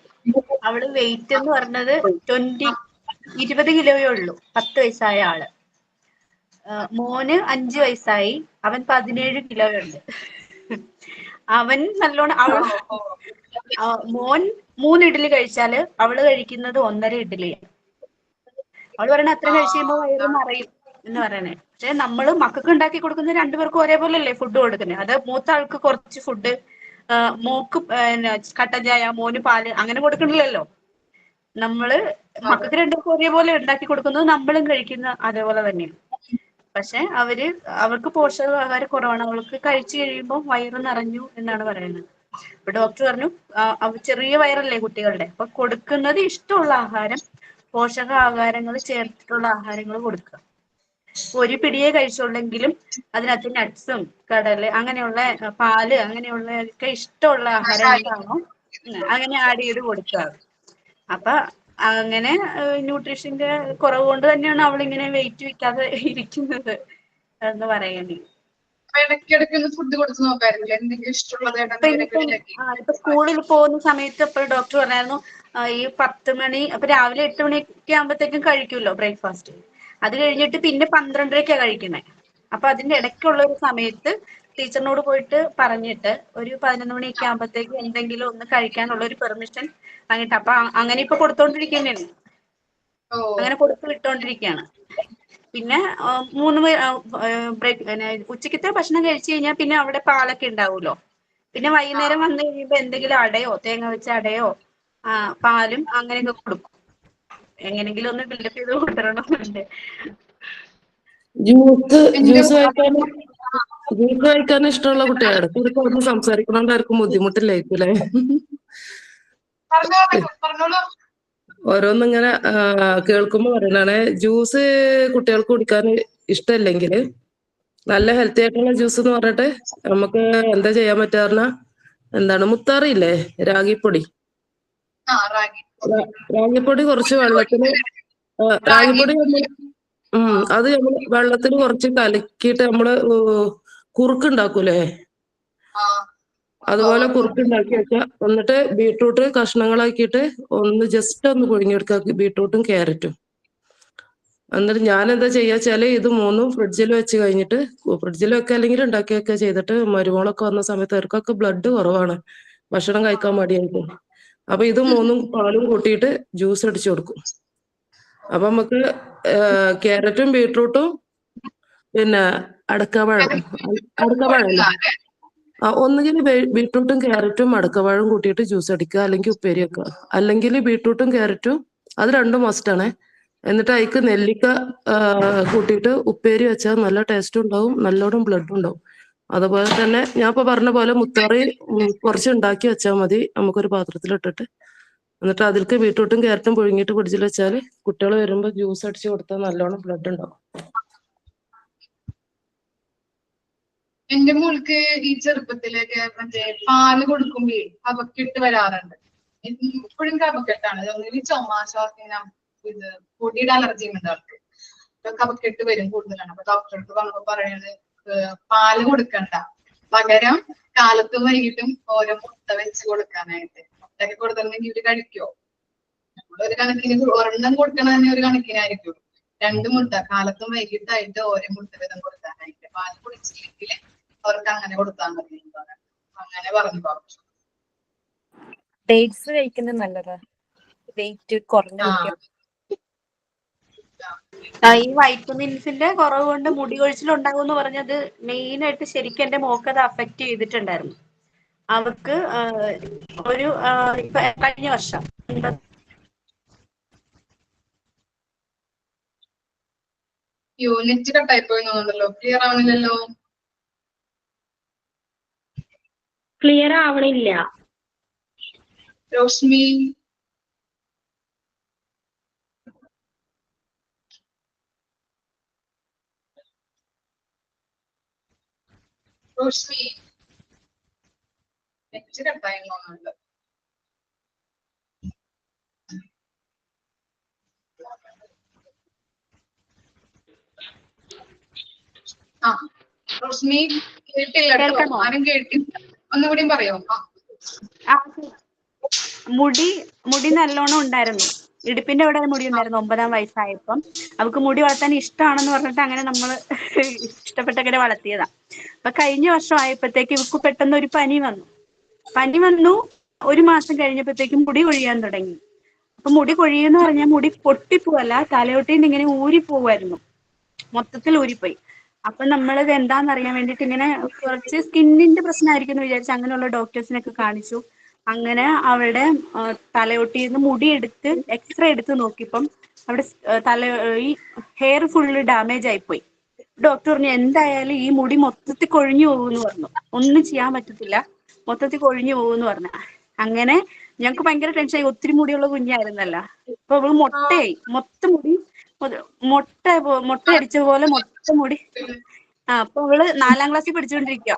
അവള് വെയിറ്റ് എന്ന് പറഞ്ഞത് 20 കിലോയേ ഉള്ളൂ. 10 വയസ്സായ ആള്. മോന് 5 വയസ്സായി. അവൻ 17 കിലോയുണ്ട്. അവൻ നല്ലോണം മോൻ 3 ഇഡ്ഡലി കഴിച്ചാല് അവള് കഴിക്കുന്നത് 1.5 ഇഡ്ഡലിയാണ്. അവള് പറയണ അത്രയും കഴിച്ച് കഴിയുമ്പോ വയറ് നിറയും എന്ന് പറയണേ. പക്ഷെ നമ്മൾ മക്കൾക്ക് ഉണ്ടാക്കി കൊടുക്കുന്ന രണ്ടുപേർക്കും ഒരേപോലെ അല്ലേ ഫുഡ് കൊടുക്കുന്നത്. അത് മൂത്ത ആൾക്ക് കുറച്ച് ഫുഡ്, മോക്ക് കട്ടൻ ചായ, മോന് പാല് അങ്ങനെ കൊടുക്കണില്ലല്ലോ. നമ്മള് മക്കൾക്ക് രണ്ടുപേർക്കും ഒരേപോലെ ഉണ്ടാക്കി കൊടുക്കുന്നത് നമ്മളും കഴിക്കുന്ന അതേപോലെ തന്നെയാണ്. പക്ഷെ അവർക്ക് പോഷകാഹാര കുറവാണ്. അവൾക്ക് കഴിച്ചു കഴിയുമ്പോൾ വയറ് നിറഞ്ഞു എന്നാണ് പറയുന്നത്. അപ്പൊ ഡോക്ടർ പറഞ്ഞു ചെറിയ വയറല്ലേ കുട്ടികളുടെ, അപ്പൊ കൊടുക്കുന്നത് ഇഷ്ടമുള്ള ആഹാരം, പോഷകാഹാരങ്ങൾ ചേർത്തിട്ടുള്ള ആഹാരങ്ങൾ കൊടുക്കുക. ഒരു പിടിയെ കഴിച്ചുള്ളെങ്കിലും അതിനകത്ത് നട്ട്സും കടല് അങ്ങനെയുള്ള പാല് അങ്ങനെയുള്ളതൊക്കെ ഇഷ്ടമുള്ള ആഹാരം എന്താണോ അങ്ങനെ ആഡ് ചെയ്ത് കൊടുക്കുക. അപ്പൊ അങ്ങനെ ന്യൂട്രീഷന്റെ കുറവ് കൊണ്ട് തന്നെയാണ് അവളിങ്ങനെ വെയിറ്റ് വെക്കാതെ ഇരിക്കുന്നത് എന്ന് പറയുന്നത്. ഇടയ്ക്കിടയ്ക്ക് ഫുഡ് കൊടുത്ത് നോക്കാറില്ല, എന്തെങ്കിലും ഇഷ്ടമുള്ളത് ഇപ്പൊ സ്കൂളിൽ പോകുന്ന സമയത്ത് ഇപ്പോൾ ഡോക്ടർ പറഞ്ഞായിരുന്നു ഈ 10 മണി, അപ്പൊ രാവിലെ 8 മണിയൊക്കെ ആകുമ്പോഴത്തേക്കും കഴിക്കുമല്ലോ ബ്രേക്ക്ഫാസ്റ്റ്. അത് കഴിഞ്ഞിട്ട് പിന്നെ 12:30 കഴിക്കുന്നത്. അപ്പൊ അതിന്റെ ഇടയ്ക്കുള്ള ഒരു സമയത്ത് ടീച്ചറിനോട് പോയിട്ട് പറഞ്ഞിട്ട് ഒരു 11 മണിയൊക്കെ ആകുമ്പോഴത്തേക്കും എന്തെങ്കിലും ഒന്ന് കഴിക്കാനുള്ള ഒരു പെർമിഷൻ വാങ്ങിട്ട്, അപ്പൊ അങ്ങനെ ഇപ്പൊ കൊടുത്തോണ്ടിരിക്കുന്നതാണ്, അങ്ങനെ കൊടുത്തു വിട്ടോണ്ടിരിക്കുകയാണ്. പിന്നെ 3 ഉച്ചക്കത്തെ ഭക്ഷണം കഴിച്ചു കഴിഞ്ഞാൽ പിന്നെ അവിടെ പാലൊക്കെ ഉണ്ടാവുമല്ലോ. പിന്നെ വൈകുന്നേരം വന്നു കഴിയുമ്പോ എന്തെങ്കിലും അടയോ തേങ്ങ വെച്ച അടയോ പാലും അങ്ങനെയൊക്കെ കൊടുക്കും. എങ്ങനെങ്കിലും ഒന്ന് ബിൽഡപ്പ് ചെയ്ത് കൊണ്ടുവരണമെന്നുണ്ട്. ജ്യൂസ് കഴിക്കാൻ ഇഷ്ടമുള്ള കുട്ടിയാണ്. ഇടയ്ക്ക് സംസാരിക്കണോണ്ട് ആർക്കും ബുദ്ധിമുട്ടില്ലായിരിക്കും അല്ലേ? ഓരോന്നിങ്ങനെ കേൾക്കുമ്പോ പറയണേ, ജ്യൂസ് കുട്ടികൾക്ക് കുടിക്കാൻ ഇഷ്ടമല്ലെങ്കിൽ നല്ല ഹെൽത്തി ആയിട്ടുള്ള ജ്യൂസ് എന്ന് പറഞ്ഞിട്ട് നമുക്ക് എന്താ ചെയ്യാൻ പറ്റാറുന്ന എന്താണ്, മുത്താറിയില്ലേ, രാഗിപ്പൊടി. രാഗിപ്പൊടി കുറച്ച് വെള്ളത്തിന്, രാഗിപ്പൊടി അത് നമ്മൾ വെള്ളത്തിൽ കുറച്ച് കലക്കിയിട്ട് നമ്മള് കുറുക്കുണ്ടാക്കൂലേ, അതുപോലെ കുറുക്കുണ്ടാക്കി വെക്കുക. എന്നിട്ട് ബീട്രൂട്ട് കഷ്ണങ്ങളാക്കിയിട്ട് ഒന്ന് ജസ്റ്റ് ഒന്ന് പുഴുങ്ങിയെടുക്കുക, ബീട്രൂട്ടും ക്യാരറ്റും. എന്നിട്ട് ഞാൻ എന്താ ചെയ്യാച്ചാല് ഇത് മൂന്നും ഫ്രിഡ്ജിൽ വെച്ച് കഴിഞ്ഞിട്ട്, ഫ്രിഡ്ജിൽ വെക്കുക അല്ലെങ്കിൽ ഉണ്ടാക്കി വെക്കുക ചെയ്തിട്ട്, മരുമോളൊക്കെ വന്ന സമയത്ത് അവർക്കൊക്കെ ബ്ലഡ് കുറവാണ്, ഭക്ഷണം കഴിക്കാൻ മടിയായിരിക്കും. അപ്പൊ ഇത് മൂന്നും പാലും കൂട്ടിയിട്ട് ജ്യൂസ് അടിച്ചു കൊടുക്കും. അപ്പൊ നമുക്ക് ക്യാരറ്റും ബീട്രൂട്ടും പിന്നെ അടക്കപ്പഴം ഒന്നുകിൽ ബീട്രൂട്ടും ക്യാരറ്റും അടക്കപ്പഴം കൂട്ടിയിട്ട് ജ്യൂസ് അടിക്കുക, അല്ലെങ്കിൽ ഉപ്പേരി വെക്കുക. അല്ലെങ്കിൽ ബീട്രൂട്ടും ക്യാരറ്റും അത് രണ്ടും മസ്റ്റാണ്. എന്നിട്ട് അതിക്ക് നെല്ലിക്ക കൂട്ടിയിട്ട് ഉപ്പേരി വെച്ചാൽ നല്ല ടേസ്റ്റും ഉണ്ടാവും, നല്ലോണം ബ്ലഡും ഉണ്ടാവും. അതുപോലെ തന്നെ ഞാൻ ഇപ്പൊ പറഞ്ഞ പോലെ മുത്താറി കുറച്ച് ഉണ്ടാക്കി വെച്ചാൽ മതി, നമുക്കൊരു പാത്രത്തിലിട്ടിട്ട്. എന്നിട്ട് അതിലേക്ക് ബീട്രൂട്ടും ക്യാരറ്റും പുഴുങ്ങിയിട്ട് ഫ്രിഡ്ജിൽ വെച്ചാൽ കുട്ടികൾ വരുമ്പോൾ ജ്യൂസ് അടിച്ച് കൊടുത്താൽ നല്ലോണം ബ്ലഡ് ഉണ്ടാവും. എന്റെ മോൾക്ക് ഈ ചെറുപ്പത്തിലൊക്കെ മറ്റേ പാല് കൊടുക്കുമ്പോ കഫക്കെട്ട് വരാറുണ്ട്. ഇപ്പോഴും കഫക്കെട്ടാണ്, ചുമ, ശ്വാസം, ഇത് പൊടിയുടെ അലർജിയും ഉണ്ട് ആൾക്ക്. കഫക്കെട്ട് വരും കൂടുതലാണ്. അപ്പൊ ഡോക്ടർക്ക് പറഞ്ഞപ്പോ പറയണത് പാല് കൊടുക്കണ്ട, പകരം കാലത്തും വൈകിട്ടും ഓരോ മുട്ട വെച്ച് കൊടുക്കാനായിട്ട്. മുട്ടയൊക്കെ കൊടുത്തിട്ടുണ്ടെങ്കിൽ ഇവര് കഴിക്കോ? ഒരു കണക്കിന് ഒരെണ്ണം കൊടുക്കണ തന്നെ ഒരു കണക്കിനായിരിക്കും. 2 മുട്ട കാലത്തും വൈകിട്ടായിട്ട് ഓരോ മുട്ട വീതം കൊടുക്കാനായിട്ട്. പാല് കുടിച്ചില്ലെങ്കിൽ അവർക്ക് അങ്ങനെ കൊടുത്താൽ മതി. അങ്ങനെ പറഞ്ഞു ഡോക്ടർ. ഡേറ്റ്സ് കഴിക്കുന്നത് നല്ലതാ, വെയിറ്റ് കുറഞ്ഞു. ഈ വൈറ്റമിൻസിന്റെ കുറവ് കൊണ്ട് മുടി കൊഴിച്ചിൽ ഉണ്ടാകും എന്ന് പറഞ്ഞത് മെയിൻ ആയിട്ട് ശരിക്കും എന്റെ മോക്ക് അത് അഫക്റ്റ് ചെയ്തിട്ടുണ്ടായിരുന്നു. അവർക്ക് ഒരു കഴിഞ്ഞ വർഷം യൂണിറ്റ് കട്ടായി പോയി തോന്നുന്നുണ്ടല്ലോ, ക്ലിയർ ആവണില്ലല്ലോ. ക്ലിയർ ആവണില്ല. റോഷ്മി നെറ്റ് കട്ടായി തോന്നുന്നുണ്ട്. റോഷ്മി കേട്ടില്ല കേട്ടോ, ആരും കേട്ടില്ല, ഒന്നുകൂടി പറയോ? മുടി നല്ലോണം ഉണ്ടായിരുന്നു, ഇടുപ്പിന്റെ അവിടെ മുടി ഉണ്ടായിരുന്നു. 9ാം വയസ്സായപ്പം അവൾക്ക് മുടി വളർത്താൻ ഇഷ്ടമാണെന്ന് പറഞ്ഞിട്ട് അങ്ങനെ നമ്മള് ഇഷ്ടപ്പെട്ടങ്ങനെ വളർത്തിയതാ. അപ്പൊ കഴിഞ്ഞ വർഷം ആയപ്പോഴത്തേക്ക് ഇവക്ക് പെട്ടെന്ന് ഒരു പനി വന്നു. 1 മാസം കഴിഞ്ഞപ്പോഴത്തേക്കും മുടി കൊഴിയാൻ തുടങ്ങി. അപ്പൊ മുടി കൊഴിയെന്ന് പറഞ്ഞാൽ മുടി പൊട്ടിപ്പോവല്ല, തലയോട്ടിന്ന് ഇങ്ങനെ ഊരിപ്പോവായിരുന്നു, മൊത്തത്തിൽ ഊരിപ്പോയി. അപ്പൊ നമ്മളത് എന്താന്ന് അറിയാൻ വേണ്ടിട്ട് ഇങ്ങനെ കുറച്ച് സ്കിന്നിന്റെ പ്രശ്നമായിരിക്കും എന്ന് വിചാരിച്ച് അങ്ങനെയുള്ള ഡോക്ടേഴ്സിനൊക്കെ കാണിച്ചു. അങ്ങനെ അവളുടെ തലയൊട്ടിന്ന് മുടി എടുത്ത് എക്സ്റേ എടുത്ത് നോക്കിയപ്പം അവിടെ ഈ ഹെയർ ഫുള്ള് ഡാമേജ് ആയിപ്പോയി. ഡോക്ടർ പറഞ്ഞു എന്തായാലും ഈ മുടി മൊത്തത്തിൽ കൊഴിഞ്ഞു പോകുമെന്ന് പറഞ്ഞു. ഒന്നും ചെയ്യാൻ പറ്റത്തില്ല, മൊത്തത്തിൽ കൊഴിഞ്ഞു പോകുമെന്ന് പറഞ്ഞു. അങ്ങനെ ഞങ്ങൾക്ക് ഭയങ്കര ടെൻഷനായി, ഒത്തിരി മുടിയുള്ള കുഞ്ഞായിരുന്നല്ല. അപ്പൊ അവള് മൊട്ടയായി, മൊത്തം മുടി മുട്ട അടിച്ച പോലെ മൊത്തം മുടി. അപ്പൊ അവള് 4ാം ക്ലാസ്സിൽ പഠിച്ചുകൊണ്ടിരിക്കുക.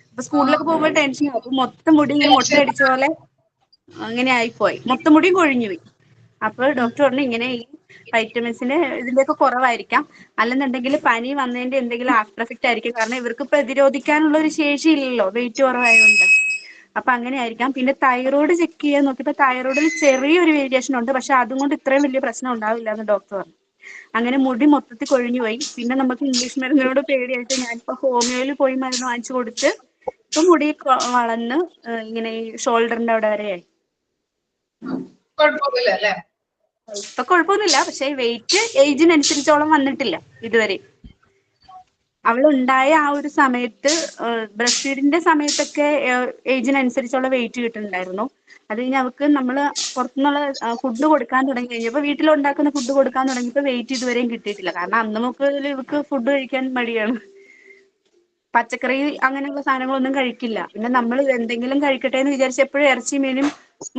അപ്പൊ സ്കൂളിലൊക്കെ പോകുമ്പോൾ ടെൻഷനാവും. അപ്പൊ മൊത്തം മുടി ഇങ്ങനെ മുട്ട അടിച്ച പോലെ അങ്ങനെ ആയിപ്പോയി, മൊത്തം മുടിയും കൊഴിഞ്ഞു പോയി. അപ്പൊ ഡോക്ടർ പറഞ്ഞു ഇങ്ങനെ ഈ വൈറ്റമിൻസിന് ഇതിന്റെയൊക്കെ കുറവായിരിക്കാം, അല്ലെന്നുണ്ടെങ്കിൽ പനി വന്നതിന്റെ എന്തെങ്കിലും ആഫ്റ്റർ എഫക്റ്റ് ആയിരിക്കും. കാരണം ഇവർക്ക് പ്രതിരോധിക്കാനുള്ള ഒരു ശേഷി ഇല്ലല്ലോ വെയിറ്റ് കുറവായതുകൊണ്ട്. അപ്പൊ അങ്ങനെ ആയിരിക്കാം. പിന്നെ തൈറോയ്ഡ് ചെക്ക് ചെയ്യാൻ നോക്കിയപ്പോ തൈറോയിഡിൽ ചെറിയൊരു വേരിയേഷൻ ഉണ്ട്, പക്ഷെ അതുകൊണ്ട് ഇത്രയും വലിയ പ്രശ്നം ഉണ്ടാവില്ല എന്ന് ഡോക്ടർ പറഞ്ഞു. അങ്ങനെ മുടി മൊത്തത്തിൽ കൊഴിഞ്ഞു പോയി. പിന്നെ നമുക്ക് ഇംഗ്ലീഷ് മരുന്നിനോട് പേടിയായിട്ട് ഞാനിപ്പോ ഹോമിയോയിൽ പോയി മരുന്ന് വാങ്ങിച്ചു കൊടുത്ത് ഇപ്പൊ മുടി വളർന്ന് ഇങ്ങനെ ഈ ഷോൾഡറിന്റെ അവിടെ വരെയായി. ഇപ്പൊ കുഴപ്പമൊന്നുമില്ല, പക്ഷെ വെയിറ്റ് ഏജിനനുസരിച്ചോളം വന്നിട്ടില്ല ഇതുവരെ. അവളുണ്ടായ ആ ഒരു സമയത്ത് ബ്രസ്റ്റ് ഫീഡിന്റെ സമയത്തൊക്കെ ഏജിനനുസരിച്ചുള്ള വെയിറ്റ് കിട്ടുന്നുണ്ടായിരുന്നു. അത് കഴിഞ്ഞ് അവർക്ക് നമ്മൾ പുറത്തുനിന്നുള്ള ഫുഡ് കൊടുക്കാൻ തുടങ്ങി കഴിഞ്ഞപ്പോൾ വീട്ടിലുണ്ടാക്കുന്ന ഫുഡ് കൊടുക്കാൻ തുടങ്ങിയപ്പോൾ വെയിറ്റ് ഇതുവരെയും കിട്ടിയിട്ടില്ല. കാരണം അന്ന് മുതൽ ഇവർക്ക് ഫുഡ് കഴിക്കാൻ മടിയാണ്, പച്ചക്കറി അങ്ങനെയുള്ള സാധനങ്ങളൊന്നും കഴിക്കില്ല. പിന്നെ നമ്മൾ എന്തെങ്കിലും കഴിക്കട്ടെ എന്ന് വിചാരിച്ച് എപ്പോഴും ഇറച്ചി മീനും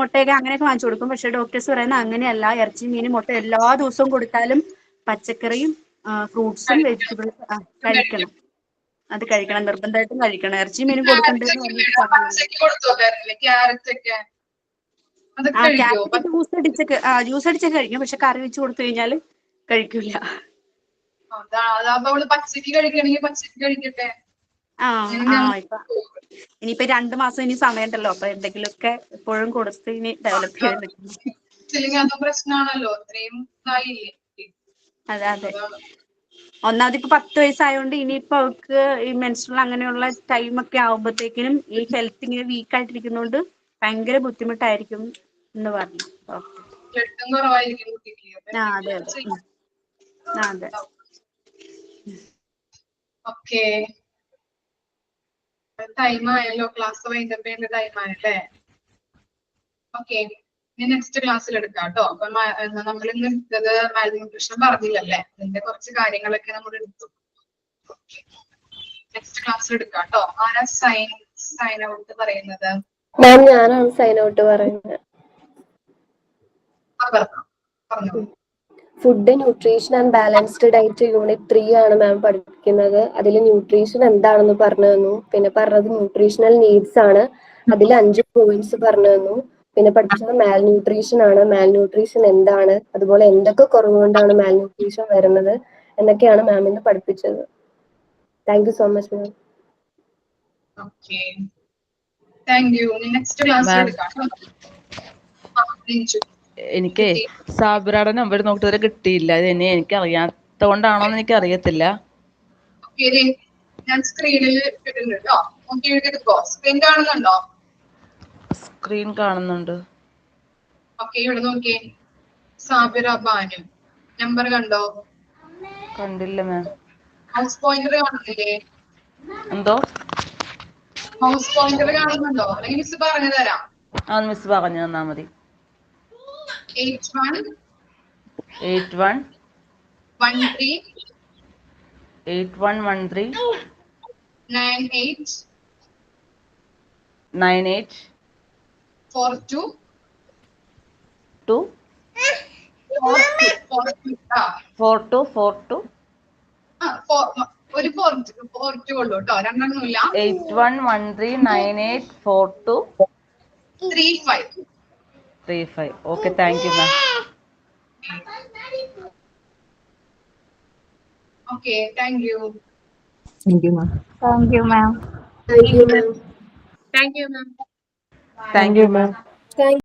മുട്ടയൊക്കെ അങ്ങനെയൊക്കെ വാങ്ങിച്ചു കൊടുക്കും. പക്ഷെ ഡോക്ടേഴ്സ് പറയുന്നത് അങ്ങനെയല്ല, ഇറച്ചി മീനും മുട്ട എല്ലാ ദിവസവും കൊടുത്താലും പച്ചക്കറിയും ഫ്രൂട്ട്സും വെജിറ്റബിൾസും കഴിക്കണം, അത് കഴിക്കണം, നിർബന്ധമായിട്ടും കഴിക്കണം. ഇറച്ചി മീനും കൊടുക്കണ്ടെന്ന് പറഞ്ഞിട്ട് ക്യാരറ്റ് ജ്യൂസ് അടിച്ചൊക്കെ കഴിക്കും, പക്ഷെ കറി വെച്ച് കൊടുത്തു കഴിഞ്ഞാല് കഴിക്കൂല. പച്ചക്ക് കഴിക്കണെങ്കിൽ പച്ചക്ക് കഴിക്കട്ടെ. ഇനിയിപ്പോ 2 മാസം ഇനി സമയമുണ്ടല്ലോ, അപ്പൊ എന്തെങ്കിലുമൊക്കെ എപ്പോഴും കൊടുത്ത് ഇനി ഡെവലപ്പ് ചെയ്ത് പ്രശ്നമാണല്ലോ, ഇത്രയും അതെ അതെ. ഒന്നാമത് ഇപ്പൊ 10 വയസ്സായോണ്ട് ഇനിയിപ്പോ അവർക്ക് ഈ മെൻസ്ട്രൽ അങ്ങനെയുള്ള ടൈമൊക്കെ ആവുമ്പോഴത്തേക്കിനും ഈ ഹെൽത്ത് ഇങ്ങനെ വീക്ക് ആയിട്ടിരിക്കുന്നോണ്ട് ഭയങ്കര ബുദ്ധിമുട്ടായിരിക്കും എന്ന് പറഞ്ഞു. അതെ അതെ അതെ. ഓക്കെ, ടൈം ആയല്ലോ, ക്ലാസ് വൈൻഡപ്പ് ചെയ്യേണ്ട ടൈം ആയല്ലേ. ഓക്കെ, ഇനി നെക്സ്റ്റ് ക്ലാസ്സിൽ എടുക്കാം കേട്ടോ. അപ്പൊ നമ്മൾ ഇന്ന് എടുത്തത് മാൽന്യൂട്രീഷൻ പറഞ്ഞില്ലല്ലേ, അതിന്റെ കുറച്ച് കാര്യങ്ങളൊക്കെ നമ്മൾ എടുത്തു. നെക്സ്റ്റ് ക്ലാസ്സിൽ എടുക്കാം കേട്ടോ. ആരാ സൈൻ ഔട്ട് പറയുന്നത്? ഞാനാണ് സൈൻ ഔട്ട് പറയുന്നത്. Food, nutrition and balanced diet unit 3 ആണ് മാം പഠിപ്പിക്കുന്നത്. അതിൽ ന്യൂട്രീഷൻ എന്താണെന്ന് പറഞ്ഞു തന്നു. പിന്നെ പറഞ്ഞത് ന്യൂട്രീഷണൽ നീഡ്സ് ആണ്, അതിൽ 5 പോയിന്റ്സ് പറഞ്ഞു തന്നു. പിന്നെ പഠിപ്പിച്ചത് മാൽ ന്യൂട്രീഷൻ ആണ്, മാൽ ന്യൂട്രീഷൻ എന്താണ്, അതുപോലെ എന്തൊക്കെ കുറവുകൊണ്ടാണ് മാൽ ന്യൂട്രീഷൻ വരുന്നത് എന്നൊക്കെയാണ് മാം ഇന്ന് പഠിപ്പിച്ചത്. Thank you so much ma'am. എനിക്ക് സാബിറയുടെ നമ്പർ നോക്കിട്ട് കിട്ടിയില്ല. അത് എനിക്ക് അറിയാത്തോണ്ടാണോന്ന് എനിക്ക് അറിയത്തില്ല. ഞാൻ സ്ക്രീനിൽ ഇടുന്നുണ്ടോ, സ്ക്രീൻ കാണുന്നുണ്ടോ? സ്ക്രീൻ കാണുന്നുണ്ട്. ഓക്കെ, ഇവിടെ നോക്കിയേ, സാബിറ ബാനു നമ്പർ കണ്ടോ? കണ്ടില്ല മാം. ഹൗസ് പോയിന്റർ കാണുന്നില്ലേ? എന്തോ ഹൗസ് പോയിന്റർ കാണുന്നുണ്ടോ? അല്ലെങ്കിൽ മിസ് പറഞ്ഞു തരാം. മിസ് പറഞ്ഞു തന്നാ മതി. 8113 98 42 ഒരു 42 ഉള്ളൂ കേട്ടോ, രണ്ടെണ്ണമില്ല. 8113984235. Okay, thank you ma'am. Okay, thank you. Thank you, ma'am. Thank you, ma'am. Thank you, ma'am. Thank you, ma'am. Thank you, ma'am.